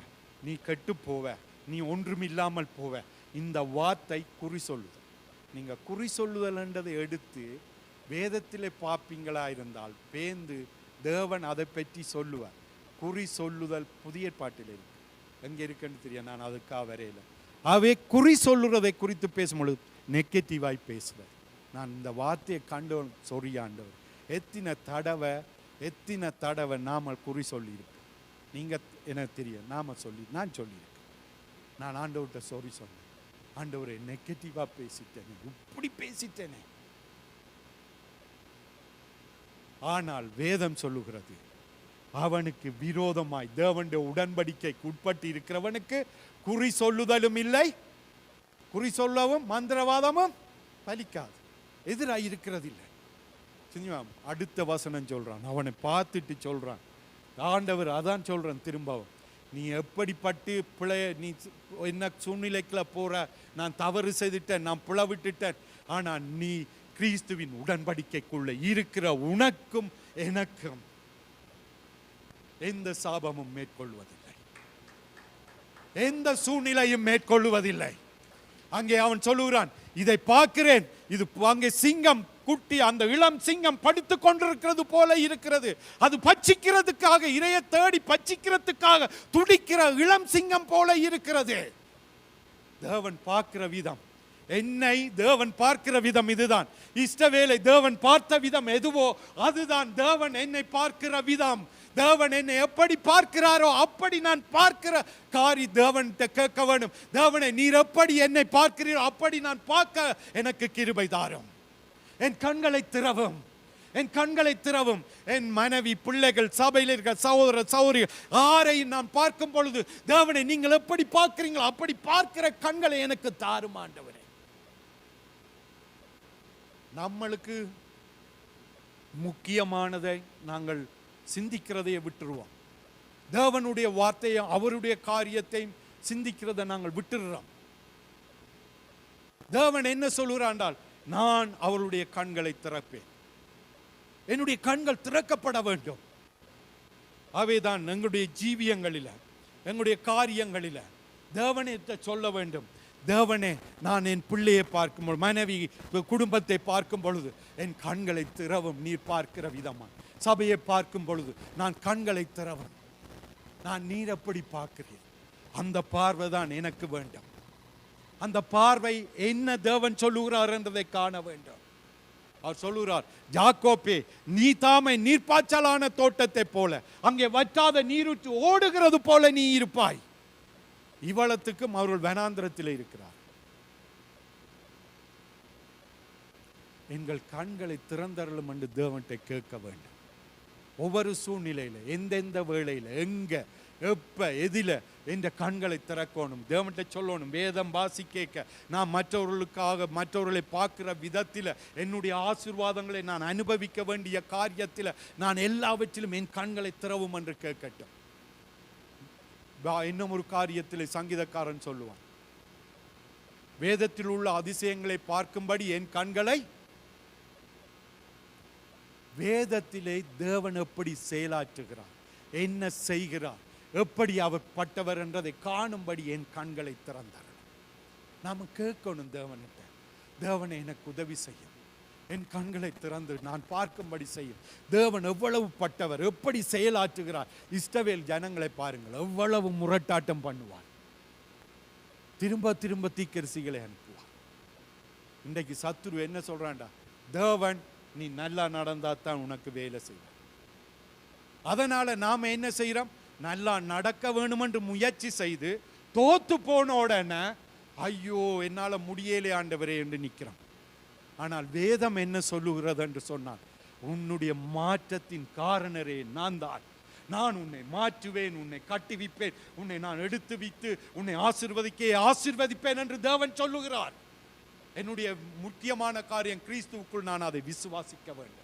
நீ கெட்டு போவ, நீ ஒன்றுமில்லாமல் போவ, இந்த வார்த்தை குறி சொல்லுதல். நீங்க குறி சொல்லுதல்ன்றதை எடுத்து வேதத்திலே பார்ப்பீங்களா இருந்தால் பேந்து தேவன் அதை பற்றி சொல்லுவார். குறி சொல்லுதல் புதிய பாட்டில் இருக்கு. எங்க இருக்குன்னு தெரியும், நான் அதுக்காக வரையில. அவை குறி சொல்லுறதை குறித்து பேசும்பொழுது நெகட்டிவாய் பேசுவார். நான் இந்த வார்த்தையை கண்டு சொறியாண்டவர். எத்தனை தடவை நாம குறி சொல்லியிருப்போம். நீங்க எனக்கு தெரியும், நான் சொல்லியிருக்கேன். நான் ஆண்டவர்கிட்ட சொன்னேன், ஆண்டவரை நெகட்டிவா பேசிட்டேனே, இப்படி பேசிட்டேனே. ஆனால் வேதம் சொல்லுகிறது, அவனுக்கு விரோதமாய் தேவனுடைய உடன்படிக்கைக்கு உட்பட்டு இருக்கிறவனுக்கு குறி சொல்லுதலும் இல்லை, குறி சொல்லவும் மந்திரவாதமும் பலிக்காது, எதிராக இருக்கிறது இல்லை. அடுத்த வசனம் சொல்றான், அவனை பார்த்துட்டு சொல்றான், ஆண்டவர் அதான் சொல்றான் திரும்பவும், நீ எப்படிப்பட்டு நீ என்ன சூழ்நிலைக்குள்ள போற, நான் தவறு செய்துட்டேன், நான் பிளவிட்டுட்டேன், ஆனா நீ கிறிஸ்துவின் உடன்படிக்கைக்குள்ள இருக்கிற உனக்கும் எனக்கும் எந்த சாபமும் மேற்கொள்வதில்லை, எந்த சூழ்நிலையும் மேற்கொள்வதில்லை. அங்கே அவன் சொல்லுகிறான், இதை பார்க்கிறேன், இது அங்கே சிங்கம் குட்டி, அந்த இளம் சிங்கம் படுத்துக் கொண்டிருக்கிறது போல இருக்கிறது. அது பச்சிக்கிறதுக்காக, இரையை தேடி பச்சிக்கிறதுக்காக துடிக்கிற இளம் சிங்கம் போல இருக்கிறது. தேவன் பார்க்கிற விதம், என்னை தேவன் பார்க்கிற விதம் இதுதான். இஸ்ரவேலை தேவன் பார்த்த விதம் எதுவோ அதுதான் தேவன் என்னை பார்க்கிற விதம். தேவன் என்னை எப்படி பார்க்கிறாரோ அப்படி நான் பார்க்கிற காரி தேவன்கிட்ட கேட்க வேண்டும். தேவனை நீர் எப்படி என்னை பார்க்கிறீரோ அப்படி நான் பார்க்க எனக்கு கிருபை தாரும். என் கண்களை திறவும், என் கண்களை திறவும். என் மனைவி, பிள்ளைகள், சபையில் இருக்கிற சகோதர சகோதரிகள் யாரையும் நான் பார்க்கும் பொழுது, தேவனை நீங்கள் எப்படி பார்க்கிறீங்களோ அப்படி பார்க்கிற கண்களை எனக்கு தாரும் ஆண்டவரே. நம்மளுக்கு முக்கியமானதை நாங்கள் சிந்திக்கிறதையே விட்டுருவோம். தேவனுடைய வார்த்தையை, அவருடைய காரியத்தை சிந்திக்கிறதை நாங்கள் விட்டுடுறோம். தேவன் என்ன சொல்கிறாண்டால், நான் அவருடைய கண்களை திறப்பேன், என்னுடைய கண்கள் திறக்கப்பட வேண்டும். அவைதான் எங்களுடைய ஜீவியங்களில, எங்களுடைய காரியங்களில தேவனை சொல்ல வேண்டும். தேவனே, நான் என் பிள்ளையை பார்க்கும் பொழுது, மனைவி குடும்பத்தை பார்க்கும் பொழுது என் கண்களை திறவும். நீர் பார்க்கிற விதமா சபையை பார்க்கும் பொழுது நான் கண்களை திறவும். நான் நீர் எப்படி பார்க்கிறேன், அந்த பார்வை தான் எனக்கு வேண்டும். அந்த பார்வை என்ன தேவன் சொல்லுகிறார் என்றதை காண வேண்டும். அவர் சொல்லுகிறார், யாக்கோப்பே, நீ தாமே நீர்ப்பாய்ச்சலான தோட்டத்தை போல, அங்கே வற்றாத நீரூற்று ஓடுகிறது போல நீ இருப்பாய். இவ்வளத்துக்கும் அவர்கள் வனாந்திரத்தில் இருக்கிறார். எங்கள் கண்களை திறந்தருளும் என்று தேவன்கிட்ட கேட்க வேண்டும். ஒவ்வொரு சூழ்நிலையில, எந்தெந்த வேளையில, எங்க எப்ப எதில என்ற கண்களை திறக்கணும், தேவன்கிட்ட சொல்லணும். வேதம் வாசிக்க நான் மற்றவர்களை பார்க்கிற விதத்தில், என்னுடைய ஆசீர்வாதங்களை நான் அனுபவிக்க வேண்டிய காரியத்தில், நான் எல்லாவற்றிலும் என் கண்களை திறவும் என்று கேட்கட்டும். இன்னும் ஒரு காரியத்தில் சங்கீதக்காரன் சொல்லுவான், வேதத்தில் உள்ள அதிசயங்களை பார்க்கும்படி என் கண்களை, வேதத்திலே தேவன் எப்படி செயலாற்றுகிறார், என்ன செய்கிறார், எப்படி அவர் பட்டவர் என்றதை காணும்படி என் கண்களை திறந்தார். நாம கேட்கணும் தேவன்கிட்ட, தேவனை எனக்கு உதவி செய்யும், என் கண்களை திறந்து நான் பார்க்கும்படி செய்யும். தேவன் எவ்வளவு பட்டவர், எப்படி செயலாற்றுகிறார். இஸ்ரவேல் ஜனங்களை பாருங்கள், எவ்வளவு முரட்டாட்டம் பண்ணுவார், திரும்ப திரும்ப தீர்க்கதரிசிகளை அனுப்புவார். இன்றைக்கு சத்துரு என்ன சொல்றான்டா, தேவன் நீ நல்லா நடந்தா தான் உனக்கு வேலை செய்வார். அதனால நாம என்ன செய்யறோம், நல்லா நடக்க வேணும் என்று முயற்சி செய்து தோத்து போன உடனே ஐயோ என்னால முடியலே ஆண்டவரே என்று நிற்கிறோம். ஆனால் வேதம் என்ன சொல்லுகிறது என்று சொன்னால், உன்னுடைய மாற்றத்தின் காரணரே நான் தான், நான் உன்னை மாற்றுவேன், உன்னை கட்டுவிப்பேன், உன்னை நான் எடுத்து வைத்து உன்னை ஆசீர்வதிப்பேன் என்று தேவன் சொல்லுகிறார். என்னுடைய முக்கியமான காரியம் கிறிஸ்துவுக்குள் நான் அதை விசுவாசிக்க வேண்டும்.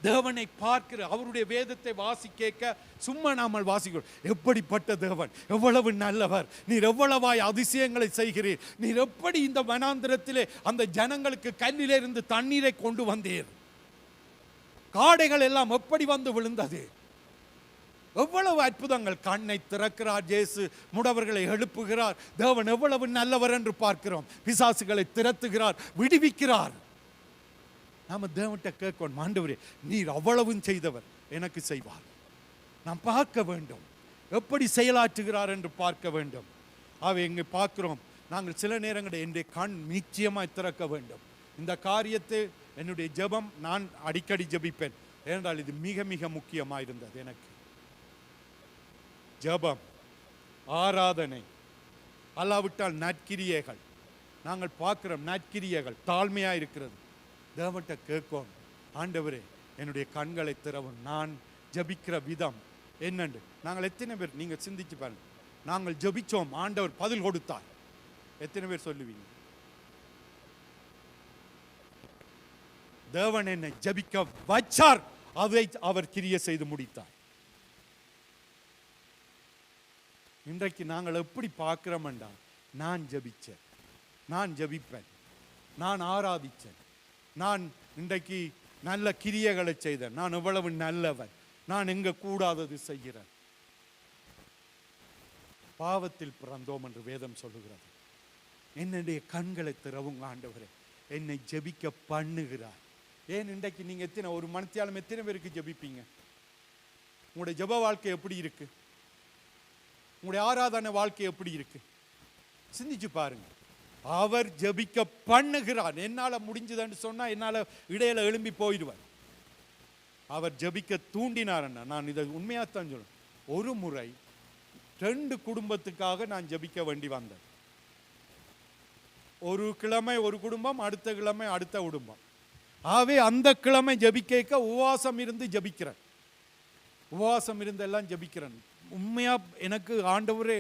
தேவனை பார்க்கிற அவருடைய வேதத்தை வாசிக்க சும்மா நாமல் வாசிக்கிறோம். எப்படிப்பட்ட தேவன், எவ்வளவு நல்லவர், நீர் எவ்வளவாய் அதிசயங்களை செய்கிறீர், நீர் எப்படி இந்த வனாந்திரத்திலே அந்த ஜனங்களுக்கு கல்லிலிருந்து தண்ணீரை கொண்டு வந்தீர், காடைகள் எல்லாம் எப்படி வந்து விழுந்தது, எவ்வளவு அற்புதங்கள். கண்ணை திறக்கிறார் இயேசு, முடவர்களை எழுப்புகிறார். தேவன் எவ்வளவு நல்லவர் என்று பார்க்கிறோம். பிசாசுகளை திரத்துகிறார், விடுவிக்கிறார். நாம தேவன்கிட்ட கேட்கணும், ஆண்டவரே நீர் அவ்வளவும் செய்தவர், எனக்கு செய்வார். நாம் பார்க்க வேண்டும், எப்படி செயலாற்றுகிறார் என்று பார்க்க வேண்டும். அவை எங்கே பார்க்கிறோம், நாங்கள் சில நேரங்களில் என்னுடைய கண் நிச்சயமாய் திறக்க வேண்டும். இந்த காரியத்தை என்னுடைய ஜெபம் நான் அடிக்கடி ஜெபிப்பேன், ஏனென்றால் இது மிக மிக முக்கியமாயிருந்தது எனக்கு. ஜெபம், ஆராதனை, அல்லாவிட்டால் நற்கிரியைகள். நாங்கள் பார்க்கிறோம் நற்கிரியைகள் தாழ்மையா இருக்கிறது. தேவன்கிட்ட கேட்கும், ஆண்டவரே என்னுடைய கண்களை திறவும், நான் ஜபிக்கிற விதம் என்னண்டு. நாங்கள் எத்தனை பேர், நீங்க சிந்திச்சு பாருங்க, நாங்கள் ஜபிச்சோம் ஆண்டவர் பதில் கொடுத்தார், எத்தனை பேர் சொல்லுவீங்க? தேவன் என்னை ஜபிக்க வச்சார், அதை அவர் கிரிய செய்து முடித்தார். இன்றைக்கு நாங்கள் எப்படி பார்க்கிறோம்டா, நான் ஜபிச்சேன், நான் ஜபிப்பேன், நான் ஆராதிச்சேன், நான் இன்றைக்கு நல்ல கிரியைகளை செய்தேன், நான் எவ்வளவு நல்லவன், நான் எங்க கூடாதது செய்கிறேன். பாவத்தில் பிறந்தோம் என்று வேதம் சொல்லுகிறது. என்னுடைய கண்களை திறவுங்க ஆண்டவரே, என்னை ஜெபிக்க பண்ணுகிறார். ஏன் இன்றைக்கு நீங்க எத்தனை ஒரு மனத்தியாலும் எத்தனை பேருக்கு ஜெபிப்பீங்க? உங்களுடைய ஜெப வாழ்க்கை எப்படி இருக்கு? உங்களுடைய ஆராதனை வாழ்க்கை எப்படி இருக்கு? சிந்திச்சு பாருங்க. அவர் ஜெபிக்க பண்ணுகிறார். என்னால முடிஞ்சதுன்னு சொன்னா என்னால இடையில எழும்பி போயிடுவார். அவர் ஜெபிக்க தூண்டினார். நான் இதை உண்மையாத்தான் சொல்றேன். ஒரு முறை 2 குடும்பத்துக்காக நான் ஜெபிக்க வேண்டி வந்தேன். ஒரு கிழமை ஒரு குடும்பம், அடுத்த கிழமை அடுத்த குடும்பம். ஆகவே அந்த கிழமை ஜெபிக்க உபவாசம் இருந்து ஜெபிக்கிறேன், உபவாசம் இருந்து எல்லாம் ஜெபிக்கிறேன். உண்மையா எனக்கு ஆண்டவரே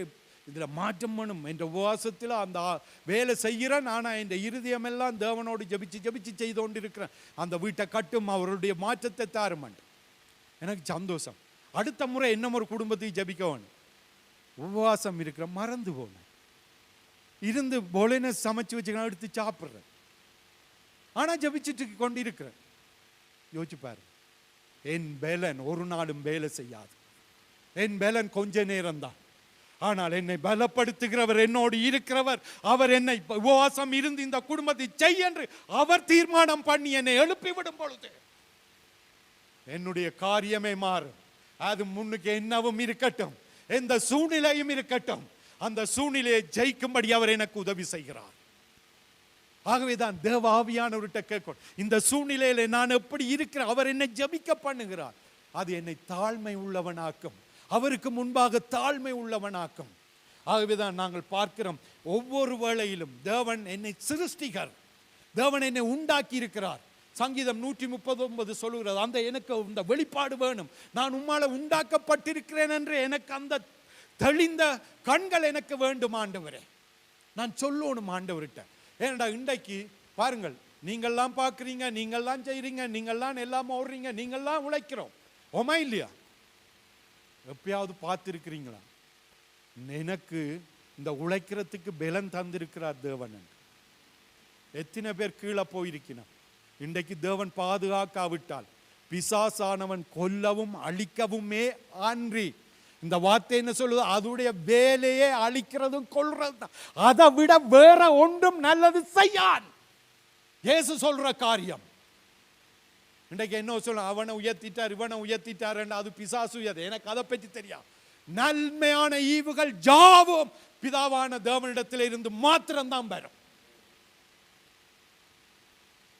இதுல மாற்றம் வேணும் என்ற உபவாசத்தில் அந்த வேலை செய்கிறேன். ஆனால் என் இருதயம் எல்லாம் தேவனோடு ஜபிச்சு ஜபிச்சு செய்து கொண்டு இருக்கிறேன். அந்த வீட்டை கட்டும், அவருடைய மாற்றத்தை தாருமன், எனக்கு சந்தோஷம். அடுத்த முறை என்ன ஒரு குடும்பத்துக்கு ஜபிக்க வேணும், உபவாசம் இருக்கிற மறந்து போனேன். இருந்து போலேன்னு சமைச்சு வச்சுக்கலாம், எடுத்து சாப்பிட்றேன். ஆனா ஜபிச்சுட்டு கொண்டு இருக்கிறேன். யோசிச்சு பாரு, என் பேலன் ஒரு நாளும் வேலை செய்யாது. என் பேலன் கொஞ்ச நேரம் தான். ஆனால் என்னை பலப்படுத்துகிறவர், என்னோடு இருக்கிறவர், அவர் என்னை உபவாசம் இருந்து இந்த குடும்பத்தை செய் என்று அவர் தீர்மானம் பண்ணி என்னை எழுப்பிவிடும் பொழுது என்னுடைய காரியமே மாறும். அது முன்னுக்கு என்னவும் இருக்கட்டும், எந்த சூழ்நிலையும் இருக்கட்டும், அந்த சூழ்நிலையை ஜெயிக்கும்படி அவர் எனக்கு உதவி செய்கிறார். ஆகவேதான் தேவ ஆவியானவர்கிட்ட கேட்கணும், இந்த சூழ்நிலையில நான் எப்படி இருக்கிறேன், அவர் என்னை ஜெபிக்க பண்ணுகிறார். அது என்னை தாழ்மை உள்ளவனாக்கும், அவருக்கு முன்பாக தாழ்மை உள்ளவனாக்கும். ஆகவேதான் நாங்கள் பார்க்கிறோம், ஒவ்வொரு வேளையிலும் தேவன் என்னை சிருஷ்டிகர், தேவன் என்னை உண்டாக்கி இருக்கிறார். சங்கீதம் 139 சொல்லுகிறது, அந்த எனக்கு இந்த வெளிப்பாடு வேணும், நான் உம்மால உண்டாக்கப்பட்டிருக்கிறேன் என்று எனக்கு அந்த தெளிந்த கண்கள் எனக்கு வேண்டும் ஆண்டவரே. நான் சொல்லணும் ஆண்டவர்கிட்ட. ஏன்டா இன்றைக்கு பாருங்கள், நீங்கள்லாம் பார்க்குறீங்க, நீங்கள்லாம் செய்கிறீங்க, நீங்கள்லாம் எல்லாம் ஓடுறீங்க, நீங்கள்லாம் உழைக்கிறோம், ஓமா இல்லையா? எப்பயாவது பார்த்துருக்கிறீங்களா எனக்கு இந்த உழைக்கிறதுக்கு பலன் தந்திருக்கிறார் தேவன்? எத்தனை பேர் கீழே போயிருக்கிறான்? இன்றைக்கு தேவன் பாதுகாக்காவிட்டால் பிசாசானவன் கொல்லவும் அழிக்கவுமே அன்றி, இந்த வார்த்தை என்ன சொல்லுது, அதோடைய வேலையே அழிக்கிறதும் கொல்றது தான், அதை விட வேற ஒன்றும் நல்லது செய்யான். இயேசு சொல்ற காரியம். இன்றைக்கு என்ன சொல்ல, அவனை உயர்த்திட்டார் இவனை உயர்த்திட்டார், அது பிசாசு உயர்த்த, எனக்கு அதை பற்றி தெரியாது. நன்மையான ஈவுகள் ஜாவும் பிதாவான தேவனிடத்தில் இருந்து மாத்திரம்தான் வரும்.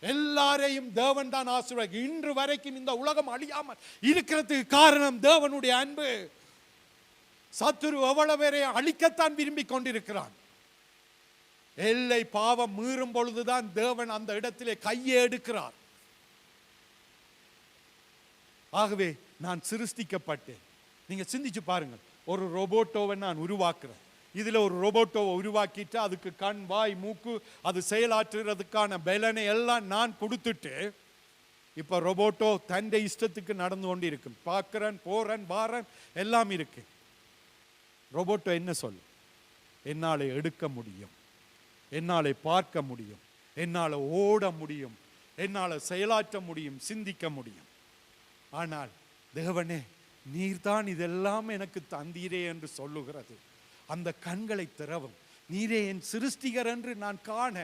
எல்லாரையும் தேவன் தான் ஆசீர்வதி. இன்று வரைக்கும் இந்த உலகம் அழியாமல் இருக்கிறதுக்கு காரணம் தேவனுடைய அன்பு. சத்துரு எவ்வளவு பேரை அழிக்கத்தான் விரும்பி கொண்டிருக்கிறான். எல்லை பாவம் மீறும் பொழுதுதான் தேவன் அந்த இடத்திலே கையை எடுக்கிறார். ஆகவே நான் சிருஷ்டிக்கப்பட்டேன். நீங்க சிந்திச்சு பாருங்கள், ஒரு ரோபோட்டோவை நான் உருவாக்குறேன். இதுல ஒரு ரோபோட்டோவை உருவாக்கிட்டு அதுக்கு கண் வாய் மூக்கு அது செயலாற்றுறதுக்கான பலனை எல்லாம் நான் கொடுத்துட்டு, இப்ப ரோபோட்டோ தன்னை இஷ்டத்துக்கு நடந்து கொண்டு இருக்கும். பார்க்கிறேன், போறேன், வாரன் எல்லாம் இருக்கு. ரோபோட்டோ என்ன சொல்லு, என்னாலே எடுக்க முடியும், என்னாலே பார்க்க முடியும், என்னால ஓட முடியும், என்னால செயலாற்ற முடியும், சிந்திக்க முடியும். ஆனால் தேவனே நீர்தான் இதெல்லாம் எனக்கு தந்தீரே என்று சொல்லுகிறது. அந்த கண்களை திறவும். நீரே என் சிருஷ்டிகர் என்று நான் காண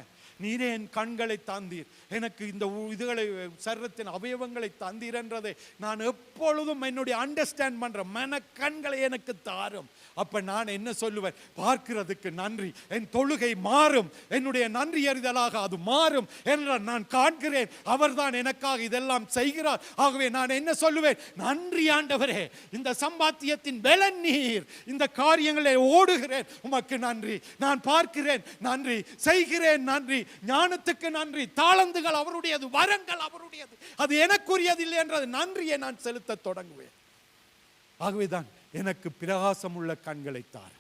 நீரே என் கண்களை தந்தீர், எனக்கு இந்த இதுகளை சரீரத்தின் அவயவங்களை தந்தீர் என்றதை நான் எப்பொழுதும் என்னுடைய அண்டர்ஸ்டாண்ட் பண்ற மன கண்களை எனக்கு தாரும். அப்ப நான் என்ன சொல்லுவேன், பார்க்கிறதுக்கு நன்றி, என் தொழுகை மாறும், என்னுடைய நன்றி அறிதலாக அது மாறும் என்ற நான் காண்கிறேன். அவர்தான் எனக்காக இதெல்லாம் செய்கிறார். ஆகவே நான் என்ன சொல்லுவேன், நன்றி ஆண்டவரே, இந்த சம்பாத்தியத்தின் பலன் நீர், இந்த காரியங்களை ஓடுகிறேன் உமக்கு நன்றி, நான் பார்க்கிறேன் நன்றி, செய்கிறேன் நன்றி, ஞானத்துக்கு நன்றி, தாளந்துகள் அவருடையது, வரங்கள் அவருடையது, அது எனக்குரியது இல்லை என்றது நன்றியை நான் செலுத்த தொடங்குவேன். ஆகவேதான் எனக்கு பிரகாசம் உள்ள கண்களை தார்.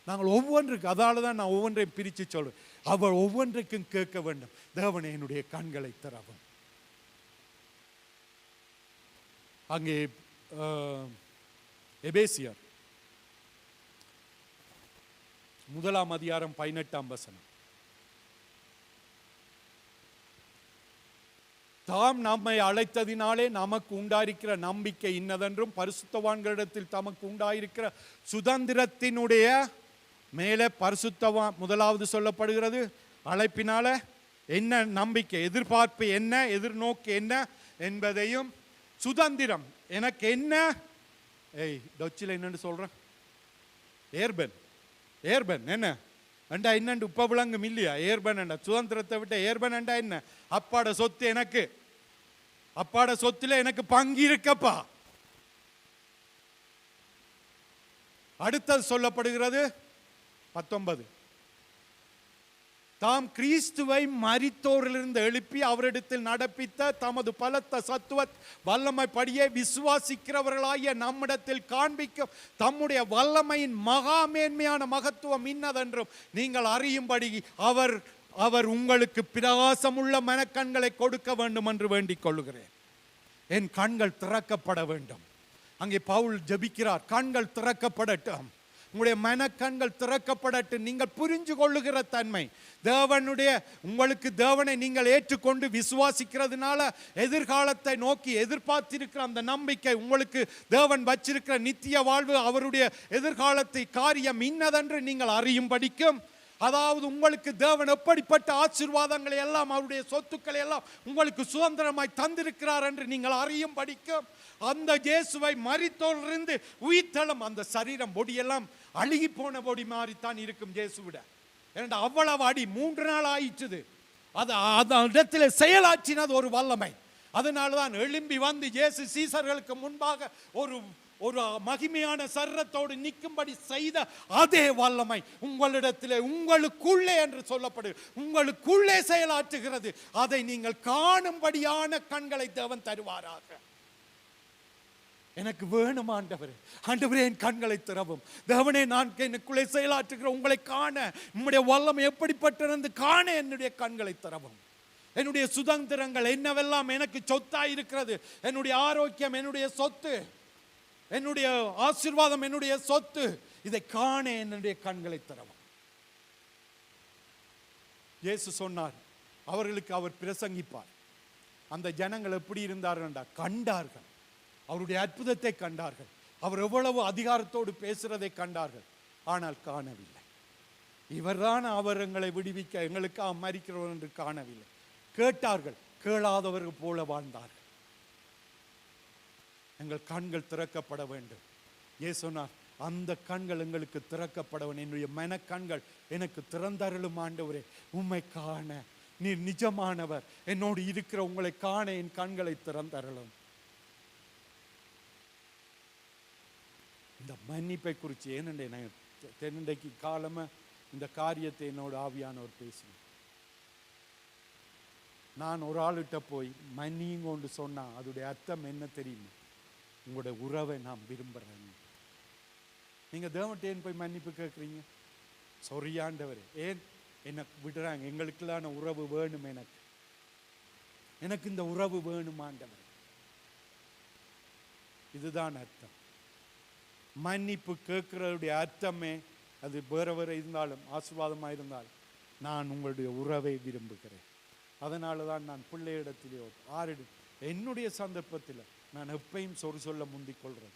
நாங்கள் ஒவ்வொன்றுக்கு, அதால தான் நான் ஒவ்வொன்றையும் பிரித்து சொல்றேன். அவர் ஒவ்வொன்றுக்கும் கேட்க வேண்டும், தேவனே என்னுடைய கண்களை திறவும். அங்கே எபேசியர் 1:18 தாம் நம்மை அழைத்ததினாலே நமக்கு உண்டாயிருக்கிற நம்பிக்கை இன்னதென்றும் பரிசுத்தவான்களிடத்தில் தமக்கு உண்டாயிருக்கிற சுதந்திரத்தினுடைய மேலே பரிசுத்தவான் முதலாவது சொல்லப்படுகிறது. அழைப்பினால என்ன நம்பிக்கை, எதிர்பார்ப்பு என்ன, எதிர்நோக்கு என்ன என்பதையும், சுதந்திரம் எனக்கு என்ன, டொச்சில் என்னன்னு சொல்றேன், ஏர்பன் என்ன அண்டா என்னண்டு உப்ப விளங்கும் இல்லையா? ஏர்பன் அண்டா சுதந்திரத்தை விட்ட ஏர்பன் அண்டா என்ன, அப்பாட சொத்து எனக்கு, அப்பாட சொத்துல எனக்கு பங்கு இருக்கப்பா. அடுத்தது சொல்லப்படுகிறது 19, தாம் கிறிஸ்துவை மரித்தோரிலிருந்து எழுப்பி அவரிடத்தில் நடப்பித்த தமது பலத்த சத்துவ வல்லமைப்படியே விசுவாசிக்கிறவர்களாகிய நம்மிடத்தில் காண்பிக்கும் தம்முடைய வல்லமையின் மகா மேன்மையான மகத்துவம் இன்னதென்றும் நீங்கள் அறியும்படி அவர் உங்களுக்கு பிரகாசமுள்ள மனக்கண்களை கொடுக்க வேண்டும் என்று வேண்டிக் கொள்கிறேன். என் கண்கள் திறக்கப்பட வேண்டும். அங்கே பவுல் ஜெபிக்கிறார், கண்கள் திறக்கப்படட்டும், உங்களுடைய மனக்கண்கள் திறக்கப்படட்டும். நீங்கள் புரிஞ்சு கொள்ளுகிற தன்மை தேவனுடைய, உங்களுக்கு தேவனை நீங்கள் ஏற்றுக்கொண்டு விசுவாசிக்கிறதுனால எதிர்காலத்தை நோக்கி எதிர்பார்த்திருக்கிற அந்த நம்பிக்கை, உங்களுக்கு தேவன் வச்சிருக்கிற நித்திய வாழ்வு, அவருடைய எதிர்காலத்தை காரியம் இன்னதென்று நீங்கள் அறியும் படிக்கும். அதாவது உங்களுக்கு தேவன் எப்படிப்பட்ட ஆசீர்வாதங்களை எல்லாம், அவருடைய சொத்துக்களை எல்லாம் உங்களுக்கு சுதந்திரமாய் தந்திருக்கிறார் என்று நீங்கள் அறியும் படிக்கும். அந்த இயேசுவை மரித்தோரிலிருந்து உயிர்த்தெழும் அந்த சரீரம், பொடியெல்லாம் அழுகி போன பொடி மாதிரித்தான் இருக்கும் இயேசுவிட. ஏன்னா அவ்வளவு அடி 3 நாள் ஆயிடுச்சு. அது இடத்துல செயலாற்றினது ஒரு வல்லமை. அதனால்தான் எழும்பி வந்து இயேசு சீசர்களுக்கு முன்பாக ஒரு மகிமையான சரீரத்தோடு நிற்கும்படி செய்த அதே வல்லமை உங்களிடத்திலே உங்களுக்குள்ளே என்று சொல்லப்படு உங்களுக்குள்ளே செயலாற்றுகிறது. அதை நீங்கள் காணும்படியான கண்களை தேவன் தருவாராக. எனக்கு வேணும் ஆண்டவரே, ஆண்டவரே என் கண்களை திறவும். தேவனே, நான் எனக்குள்ளே செயலாற்றுகிற உங்களை காண, உம்முடைய வல்லமை எப்படிப்பட்டிருந்து காண என்னுடைய கண்களை திறவும். என்னுடைய சுதந்திரங்கள் என்னவெல்லாம் எனக்கு சொத்தாய் இருக்கிறது, என்னுடைய ஆரோக்கியம் என்னுடைய சொத்து, என்னுடைய ஆசீர்வாதம் என்னுடைய சொத்து, இதை காண என்னுடைய கண்களை திறவும். இயேசு சொன்னார், அவர்களுக்கு அவர் பிரசங்கிப்பார். அந்த ஜனங்கள் எப்படி இருந்தார்கள்? கண்டார்கள், அவருடைய அற்புதத்தை கண்டார்கள், அவர் எவ்வளவு அதிகாரத்தோடு பேசுறதை கண்டார்கள், ஆனால் காணவில்லை. இவர்தான் அவர் எங்களை விடுவிக்க எங்களுக்காக மரிக்கிறவர் என்று காணவில்லை. கேட்டார்கள், கேளாதவர்கள் போல வாழ்ந்தார்கள். எங்கள் கண்கள் திறக்கப்பட வேண்டும். இயேசு சொன்னார், அந்த கண்கள் எங்களுக்கு திறக்கப்பட வேண்டும். என்னுடைய மனக்கண்கள் எனக்கு திறந்தருளும் ஆண்டவரே, உம்மை காண நீர் நிஜமானவர், என்னோடு இருக்கிற உங்களை காண என் கண்களை திறந்தருளும். இந்த மன்னிப்பை குறித்து ஏனென்றை தென்னைக்கு காலமா இந்த காரியத்தை என்னோட ஆவியானவர் பேசினேன். நான் ஒரு ஆளுகிட்ட போய் மன்னிங்கொண்டு சொன்னா அதோடைய அர்த்தம் என்ன தெரியுமா? உங்களுடைய உறவை நான் விரும்புகிறேன். நீங்க தேவன்கிட்ட போய் மன்னிப்பு கேட்குறீங்க, சொரியாண்டவர் ஏன் என்ன விடுறாங்க? எங்களுக்குள்ளான உறவு வேணும், எனக்கு இந்த உறவு வேணும் ஆண்டவர். இதுதான் அர்த்தம். மன்னிப்பு கேட்கிறதுடைய அர்த்தமே அது வேற வேற இருந்தாலும் ஆசீர்வாதமாக இருந்தாலும் நான் உங்களுடைய உறவை விரும்புகிறேன். அதனால தான் நான் பிள்ளையிடத்திலேயோ என்னுடைய சந்தர்ப்பத்தில் நான் எப்பயும் சொல்ல முந்திக் கொள்றேன்.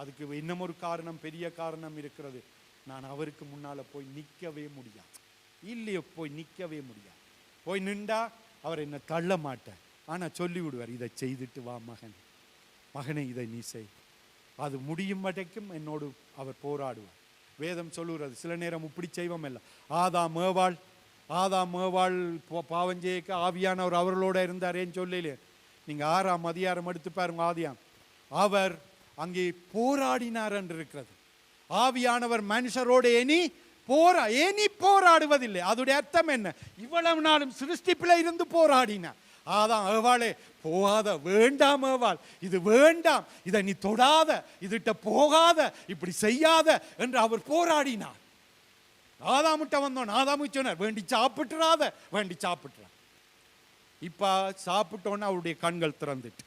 அதுக்கு இன்னும் ஒரு காரணம், பெரிய காரணம் இருக்கிறது. நான் அவருக்கு முன்னால போய் நிற்கவே முடியாது, இல்லையோ போய் நிற்கவே முடியாது. போய் நின்றா அவர் என்னை தள்ள மாட்டார், ஆனால் சொல்லி விடுவார், இதை செய்துட்டு வா மகனே, இதை நீ செய். அது முடியும் வரைக்கும் என்னோடு அவர் போராடுவார். வேதம் சொல்லுகிறது, சில நேரம் இப்படி செய்வோம் இல்லை. ஆதாம் ஏவாள் பாவஞ்சேக்க ஆவியானவர் அவர்களோட இருந்தாரேன்னு சொல்லலே. நீங்க 6ஆம் அதிகாரம் எடுத்து பாருங்க. ஆதியாம் அவர் அங்கே போராடினார் என்று இருக்கிறது. ஆவியானவர் மனுஷரோடு ஏனி போராடுவதில்லை. அதோடைய அர்த்தம் என்ன? இவ்வளவு நாளும் சிருஷ்டிப்பில் இருந்து போராடினார். அதான் ஏவாளே, போகாத, வேண்டாம் ஏவாள், இது வேண்டாம், இதை நீ தொடாத, இதுகிட்ட போகாத, இப்படி செய்யாத என்று அவர் போராடினார். ஆதாமுட்ட வந்தோம், ஆதாமு சொன்னார், வேண்டி சாப்பிட்டுறாத, வேண்டி சாப்பிட்டுறா. இப்ப சாப்பிட்டோன்னு அவருடைய கண்கள் திறந்துட்டு,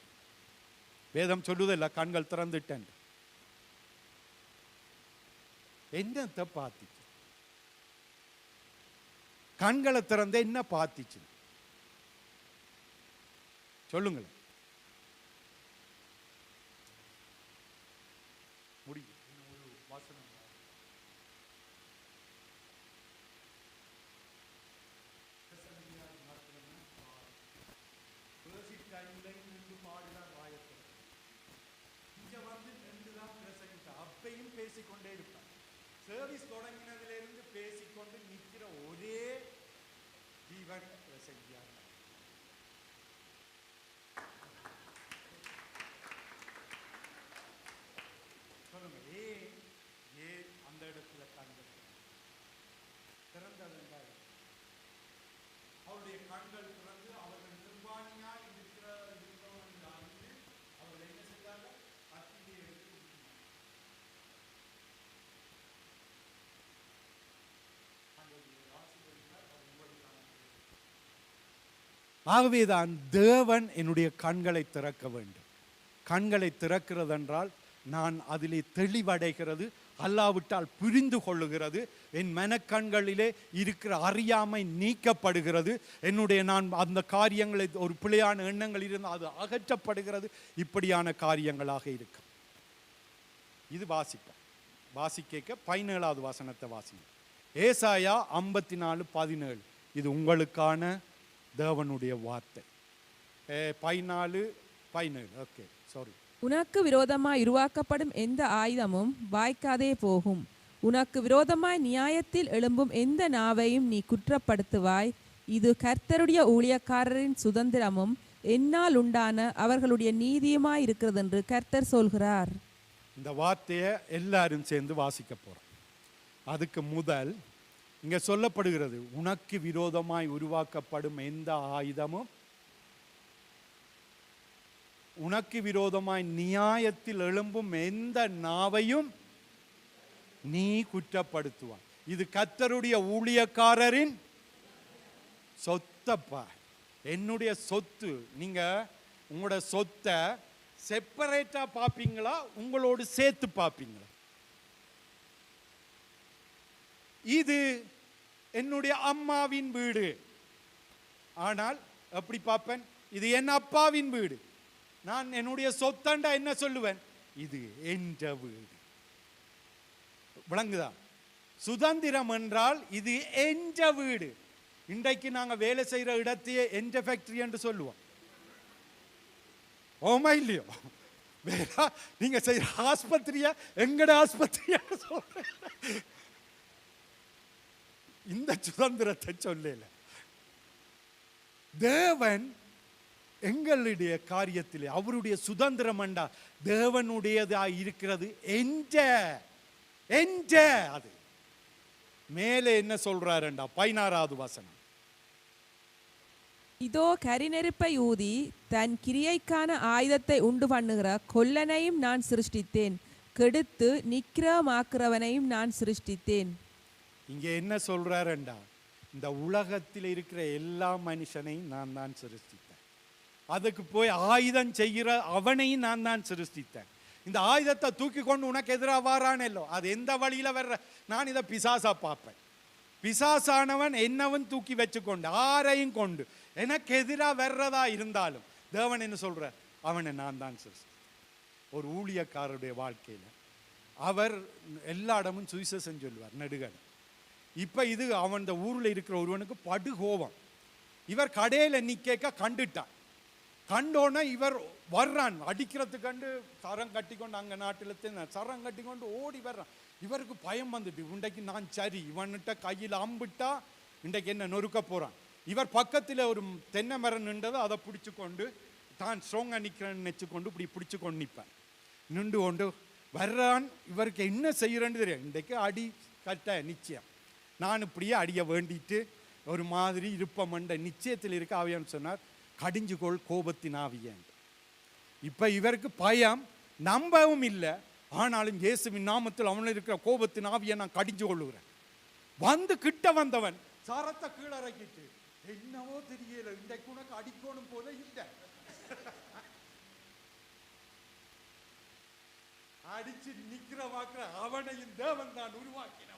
வேதம் சொல்லுதில்ல கண்கள் திறந்துட்டேன். என்னத்தை பார்த்துச்சு? கண்களை திறந்த என்ன பார்த்துச்சு சொல்லுங்களேன். முடியும். அப்பையும் பேசிக்கொண்டே இருப்பார். சர்வீஸ் தொடங்கினதிலிருந்து பேசிக்கொண்டு நிற்கிற ஒரே ஜீவன் பிரசங்கியார். சொல்லுங்க, ஏன் அந்த இடத்துல கண்கள் திறந்தது? அவருடைய கண்கள் திறந்து அவர்கள் நிர்வாணியாக இருக்கிறவர்கள் அறிந்து அவர்கள் என்ன செய்தார்கள்? அத்தியை எடுத்து ஆகவேதான் தேவன் என்னுடைய கண்களை திறக்க வேண்டும். கண்களை திறக்கிறது என்றால் நான் அதிலே தெளிவடைகிறது, அல்லாவிட்டால் புரிந்து கொள்ளுகிறது, என் மனக்கண்களிலே இருக்கிற அறியாமை நீக்கப்படுகிறது, என்னுடைய நான் அந்த காரியங்களை ஒரு பிழையான எண்ணங்கள் இருந்து அது அகற்றப்படுகிறது. இப்படியான காரியங்களாக இருக்கும். இது வாசிக்க 17வது வசனத்தை வாசிங்க. ஏசாயா 54:17. இது உங்களுக்கான தேவனுடைய வார்த்தை. 14:17. Okay, sorry. உனக்கு விரோதமாய் உருவாக்கப்படும் எந்த ஆயுதமும் வாய்க்காதே போகும். உனக்கு விரோதமாய் நியாயத்தில் எழும்பும் எந்த நாவையும் நீ குற்றப்படுத்துவாய். இது கர்த்தருடைய ஊழியக்காரரின் சுதந்திரமும் என்னால் உண்டான அவர்களுடைய நீதியுமாய் இருக்கிறது என்று கர்த்தர் சொல்கிறார். இந்த வார்த்தையை எல்லாரும் சேர்ந்து வாசிக்க போறோம். அதுக்கு முதல் இங்க சொல்லப்படுகிறது, உனக்கு விரோதமாய் உருவாக்கப்படும் எந்த ஆயுதமும், உனக்கு விரோதமாய் நியாயத்தில் எழும்பும் எந்த நாவையும் நீ குற்றப்படுத்துவாய். இது கர்த்தருடைய ஊழியக்காரரின் சொத்தப்பா, என்னுடைய சொத்து. நீங்க உங்களோட சொத்தை செப்பரேட்டா பார்ப்பீங்களா, உங்களோடு சேர்த்து பார்ப்பீங்களா? இது என்னுடைய அம்மாவின் வீடு, ஆனால் எப்படி பார்ப்பேன்? இது என் அப்பாவின் வீடு. நான் என்னுடைய சொத்தாண்டா என்ன சொல்லுவேன்? இது என்ற வீடு. விளங்குதா? சுதந்திரம் என்றால் இது என்ற வீடு. இன்றைக்கு நாங்க வேலை செய்யற இடத்தையே என்ற ஃபேக்டரி என்று சொல்லுவோம். ஓமா இல்லையோ? நீங்க செய்யற ஆஸ்பத்திரியா எங்கட ஆஸ்பத்திரியா சொல்ற? இந்த சுதந்திரத்தை சொல்லல. தேவன் எங்களுடைய காரியத்திலே அவருடைய சுதந்திரம் என்றா தேவனுடையதா இருக்கிறது என்ற அது மேலே என்ன சொல்றாருண்டா 16வது வசனம். இதோ கரிநெருப்பை ஊதி தன் கிரியைக்கான ஆயுதத்தை உண்டு பண்ணுகிற கொல்லனையும் நான் சிருஷ்டித்தேன், கெடுத்து நிக்கிரமாக்குறவனையும் நான் சிருஷ்டித்தேன். இங்க என்ன சொல்றாருண்டா, இந்த உலகத்தில் இருக்கிற எல்லா மனுஷனையும் நான் தான் சிருஷ்டித்தேன். அதுக்கு போய் ஆயுதம் செய்கிற அவனையும் நான் தான் சிருஷ்டித்தேன். இந்த ஆயுதத்தை தூக்கி கொண்டு உனக்கு எதிராக வாரானோ, அது எந்த வழியில வர்ற, நான் இதை பிசாசா பார்ப்பேன். பிசாசானவன் என்னவன் தூக்கி வச்சுக்கொண்டு ஆரையும் கொண்டு எனக்கு எதிராக வர்றதா இருந்தாலும் தேவன் என்ன சொல்ற, அவனை நான் தான் சிருஷ்டித்தேன். ஒரு ஊழியக்காரருடைய வாழ்க்கையில அவர் எல்லா இடமும் சுவிசேஷம் சொல்லுவார், நெடுகன். இப்ப இது அவன் இந்த ஊர்ல இருக்கிற ஒருவனுக்கு படுகோபம். இவர் கடையில நிக்க கண்டுட்டான். கண்டோன்னா இவர் வர்றான் அடிக்கிறதுக்கு, கண்டு சரம் கட்டி கொண்டு, அங்க நாட்டில் சரம் கட்டி கொண்டு ஓடி வர்றான். இவருக்கு பயம் வந்துட்டு, இன்றைக்கு நான் சரி, இவன்கிட்ட கையில் அம்பிட்டா இன்றைக்கு என்ன நொறுக்க போறான். இவர் பக்கத்தில் ஒரு தென்னை மரம் நின்றது, அதை பிடிச்சு கொண்டு தான் ஸ்ட்ராங்கா நிற்கிறேன்னு நினைச்சு கொண்டு இப்படி பிடிச்சு கொண்டு நிற்பார். நின்று கொண்டு வர்றான். இவருக்கு என்ன செய்யறேன்னு தெரியும். இன்றைக்கு அடி கட்ட நிச்சயம், நான் இப்படியே அடிய வேண்டிட்டு ஒரு மாதிரி இருப்பமண்ட நிச்சயத்தில் இருக்க ஆவியான்னு சொன்னார், கடிஞ்சுகொள் கோபத்தின் ஆவியன். இப்ப இவருக்கு பயம், நம்பவும் இல்லை. ஆனாலும் இயேசுவின் நாமத்தில் அவனில் இருக்கிற கோபத்தின் ஆவியை நான் கடிஞ்சு கொள்ளுகிறேன். வந்து கிட்ட வந்தவன் சரத்தை கீழே இறக்கிட்டு, என்னவோ தெரியல, இன்றைக்கு உனக்கு அடிக்கணும் போல இல்லை, அடிச்சு நிக்கிற வாக்குற அவனையும் தேவன் தான் உருவாக்கினவன்.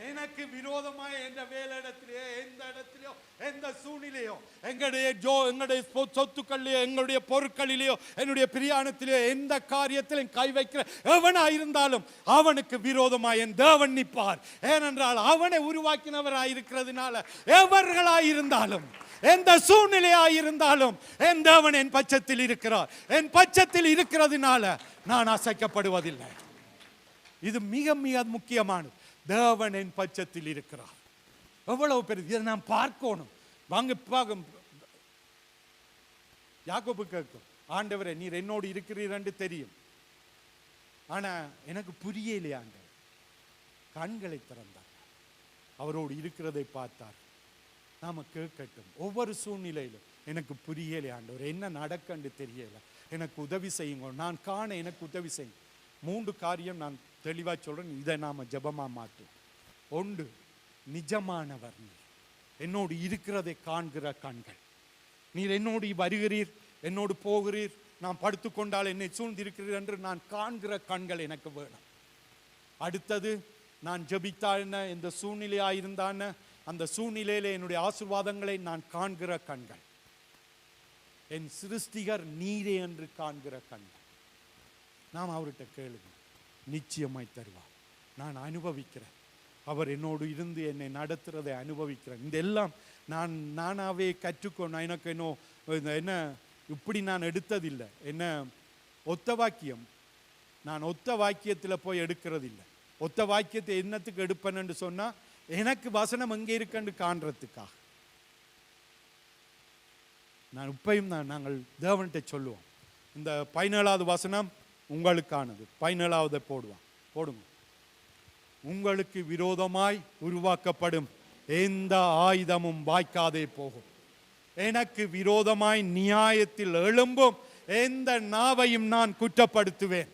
எனக்கு விரோதமாக எந்த வேலையிடத்திலேயோ எந்த இடத்திலேயோ எந்த சூழ்நிலையோ எங்களுடைய சொத்துக்கள்லையோ எங்களுடைய பொருட்களிலேயோ என்னுடைய பிரியாணத்திலேயோ எந்த காரியத்திலும் கை வைக்கிற எவனா இருந்தாலும் அவனுக்கு விரோதமாக என் தேவன் நிற்பார். ஏனென்றால் அவனை உருவாக்கினவராயிருக்கிறதுனால எவர்களாயிருந்தாலும் எந்த சூழ்நிலையாயிருந்தாலும் என் தேவன் என் பட்சத்தில் இருக்கிறார். என் பட்சத்தில் இருக்கிறதுனால நான் அசைக்கப்படுவதில்லை. இது மிக மிக முக்கியமானது. தேவன் என் பட்சத்தில் இருக்கிறார். எவ்வளவு பெரிய இதை நாம் பார்க்கணும். வாங்க யாக்கோபு கேட்கும், ஆண்டவரே நீர் என்னோடு இருக்கிறீர் என்று தெரியும், ஆனா எனக்கு புரியலையே ஆண்டவர். கண்களை திறந்தார், அவரோடு இருக்கிறதை பார்த்தார். நாம கேட்கட்டும். ஒவ்வொரு சூழ்நிலையிலும் எனக்கு புரியலை ஆண்டவர், என்ன நடக்கன்னு தெரியல, எனக்கு உதவி செய்யுங்க, நான் காண எனக்கு உதவி செய்யுங்க. 3 காரியம் நான் தெளிவா சொல்றேன், இதை நாம ஜபமா மாட்டோம். ஒன்று, நிஜமானவர் நீர், என்னோடு இருக்கிறதை காண்கிற கண்கள். நீர் என்னோடு வருகிறீர், என்னோடு போகிறீர், நான் படுத்துக்கொண்டால் என்னை சூழ்ந்திருக்கிறீர் என்று நான் காண்கிற கண்கள் எனக்கு வேணும். அடுத்தது, நான் ஜபித்தான இந்த சூழ்நிலையாயிருந்தான அந்த சூழ்நிலையில என்னுடைய ஆசீர்வாதங்களை நான் காண்கிற கண்கள். என் சிருஷ்டிகர் நீரே என்று காண்கிற கண்கள். நாம் அவர்கிட்ட கேளுங்க, நிச்சயமாய் தருவார். நான் அனுபவிக்கிறேன், அவர் என்னோடு இருந்து என்னை நடத்துறதை அனுபவிக்கிறேன். இதெல்லாம் நானாவே கற்றுக்கொண்டேன். எனக்கு என்ன இப்படி நான் எடுத்ததில்லை. என்ன ஒத்த வாக்கியம், நான் ஒத்த வாக்கியத்தில் போய் எடுக்கிறதில்லை. ஒத்த வாக்கியத்தை என்னத்துக்கு எடுப்பேன்னு சொன்னா, எனக்கு வசனம் எங்கே இருக்குன்னு காண்றதுக்காக. நான் இப்பையும் நாங்கள் தேவன்கிட்ட சொல்லுவோம். இந்த 17வது வசனம் உங்களுக்கானது. 17வது போடுங்க. உங்களுக்கு விரோதமாய் உருவாக்கப்படும் எந்த ஆயுதமும் வாய்க்காதே போகும். எனக்கு விரோதமாய் நியாயத்தில் எழும்பும் எந்த நாவையும் நான் குற்றப்படுத்துவேன்.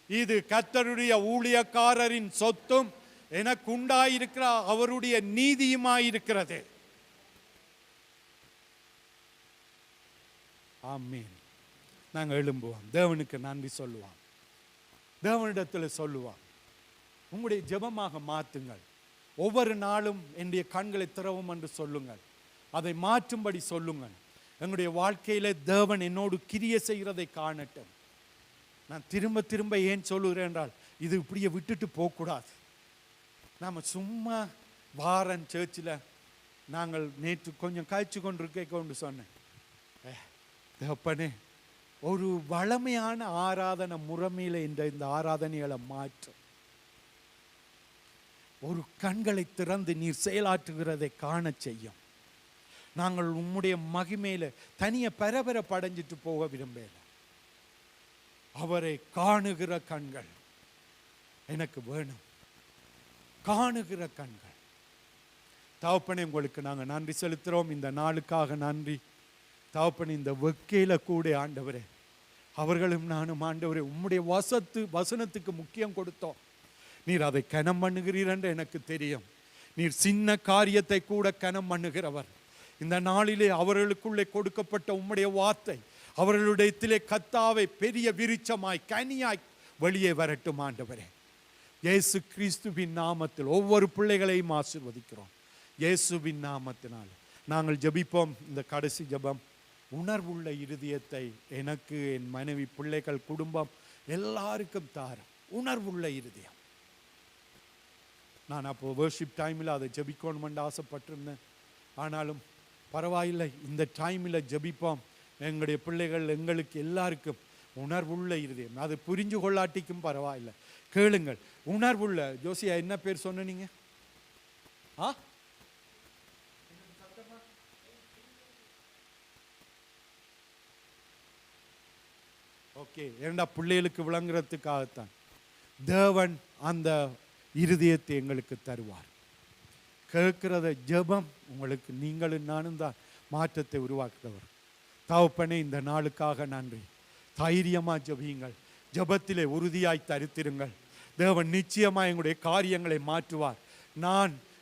இது கர்த்தருடைய ஊழியக்காரரின் சொத்தும் எனக்கு உண்டாயிருக்கிற அவருடைய நீதியுமாயிருக்கிறது. ஆமென். நாங்கள் எழும்புவோம், தேவனுக்கு நன்றி சொல்லுவோம், தேவனிடத்தில் சொல்லுவோம். உங்களுடைய ஜெபமாக மாற்றுங்கள். ஒவ்வொரு நாளும் என்னுடைய கண்களை திறவும் என்று சொல்லுங்கள். அதை மாற்றும்படி சொல்லுங்கள். எங்களுடைய வாழ்க்கையில தேவன் என்னோடு கிரியை செய்கிறதை காணட்டும். நான் திரும்ப திரும்ப ஏன் சொல்லுகிறேன் என்றால், இது இப்படியே விட்டுட்டு போகக்கூடாது. நாம் சும்மா வாரன் சர்ச்சில் நாங்கள் நேற்று கொஞ்சம் காய்ச்சி கொண்டு சொன்னேன், தகப்பனே ஒரு வளமையான ஆராதனை முறைமையில் இந்த ஆராதனைகளை மாற்றும். ஒரு கண்களை திறந்து நீர் செயலாற்றுகிறதை காண செய்யும். நாங்கள் உம்முடைய மகிமையில தனிய பரபர படைஞ்சிட்டு போக விரும்பல. அவரை காணுகிற கண்கள் எனக்கு வேணும். காணுகிற கண்கள். தகப்பனே, உங்களுக்கு நாங்கள் நன்றி செலுத்துகிறோம். இந்த நாளுக்காக நன்றி தகப்பனே. இந்த வெக்கையில கூட ஆண்டவரே, அவர்களும் நானும் ஆண்டவரே உம்முடைய வசனத்துக்கு முக்கியம் கொடுத்தோம். நீர் அதை கனம் பண்ணுகிறீர் என்று எனக்கு தெரியும். நீர் சின்ன காரியத்தை கூட கனம் பண்ணுகிறவர். இந்த நாளிலே அவர்களுக்குள்ளே கொடுக்கப்பட்ட உம்முடைய வார்த்தை அவர்களுடைய கத்தாவை பெரிய விருட்சமாய் கனியாய் வெளியே வரட்டும் ஆண்டவரே. இயேசு கிறிஸ்துவின் நாமத்தில் ஒவ்வொரு பிள்ளைகளையும் ஆசீர்வதிக்கிறோம். இயேசுவின் நாமத்தினால் நாங்கள் ஜெபிப்போம். இந்த கடைசி ஜெபம், உணர்வுள்ள இருதயத்தை எனக்கு, என் மனைவி, பிள்ளைகள், குடும்பம் எல்லாருக்கும் தாரும். உணர்வுள்ள இருதயம். நான் அப்போ வர்ஷிப் டைமில் அதை ஜெபிக்கணுமென்று ஆசைப்பட்டிருந்தேன். ஆனாலும் பரவாயில்லை, இந்த டைமில் ஜெபிப்போம். எங்களுடைய பிள்ளைகள், எங்களுக்கு எல்லாருக்கும் உணர்வுள்ள இருதயம். அது புரிஞ்சு கொள்ளாட்டிக்கும் பரவாயில்லை, கேளுங்கள். உணர்வுள்ள, ஜோசியா என்ன பேர் சொன்னீங்க? ஓகே, ஏண்டா பிள்ளைகளுக்கு விளங்குறதுக்காகத்தான் தேவன் அந்த இருதயத்தை எங்களுக்கு தருவார். கேட்கிறத ஜெபம் உங்களுக்கு, நீங்களும் நானும் தான் மாற்றத்தை உருவாக்குறவர். தகப்பனே, இந்த நாளுக்காக நன்றி. தைரியமாக ஜெபியுங்கள். ஜெபத்திலே உறுதியாய் தரித்திருங்கள். தேவன் நிச்சயமாக எங்களுடைய காரியங்களை மாற்றுவார்.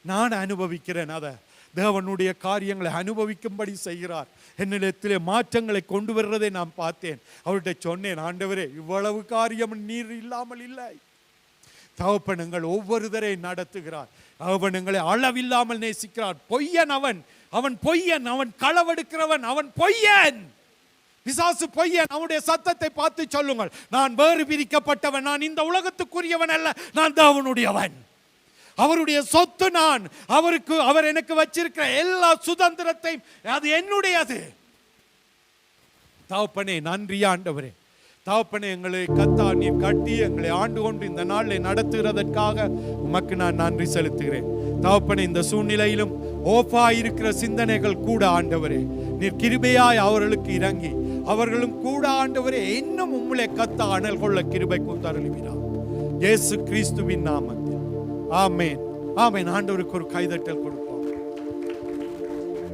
நான் அனுபவிக்கிறேன். அதை தேவனுடைய காரியங்களை அனுபவிக்கும்படி செய்கிறார். என்னிடத்திலே மாற்றங்களை கொண்டு வர்றதை நான் பார்த்தேன். அவர்கிட்ட சொன்னேன், ஆண்டவரே இவ்வளவு காரியம் நீர் இல்லாமல் இல்லை. தகப்பனங்கள் ஒவ்வொருவரை நடத்துகிறார். அவன் எங்களை அளவில்லாமல் நேசிக்கிறார். பொய்யன் அவன் பொய்யன், அவன் களவெடுக்கிறவன், அவன் பொய்யன், பிசாசு பொய்யன். அவனுடைய சத்தத்தை பார்த்து சொல்லுங்கள், நான் வேறு பிரிக்கப்பட்டவன், நான் இந்த உலகத்துக்குரியவன் அல்ல, நான் தேவனுடையவன். அவருடைய சொத்து நான். அவர் எனக்கு வச்சிருக்கிற எல்லா சுதந்திரத்தையும் அது என்னுடையது. தகப்பனே, நன்றி ஆண்டவரே. தகப்பனே, எங்களை கத்தா நீர் கட்டி எங்களை ஆண்டு கொண்டு இந்த நாளில் நடத்துகிறதற்காக உமக்கு நான் நன்றி செலுத்துகிறேன். தகப்பனே, இந்த சூழ்நிலையிலும் ஓப்பாயிருக்கிற சிந்தனைகள் கூட ஆண்டவரே நீர் கிருபையாய் அவர்களுக்கு இறங்கி அவர்களும் கூட ஆண்டவரே இன்னும் உம்முடைய கத்தா அனல் கொள்ள கிருபை கொண்டருளுவீராக. இயேசு கிறிஸ்துவின் நாமத்தில் ஆமென். ஆமென். ஆண்டவருக்கு ஒரு கைதட்டல் கொடு.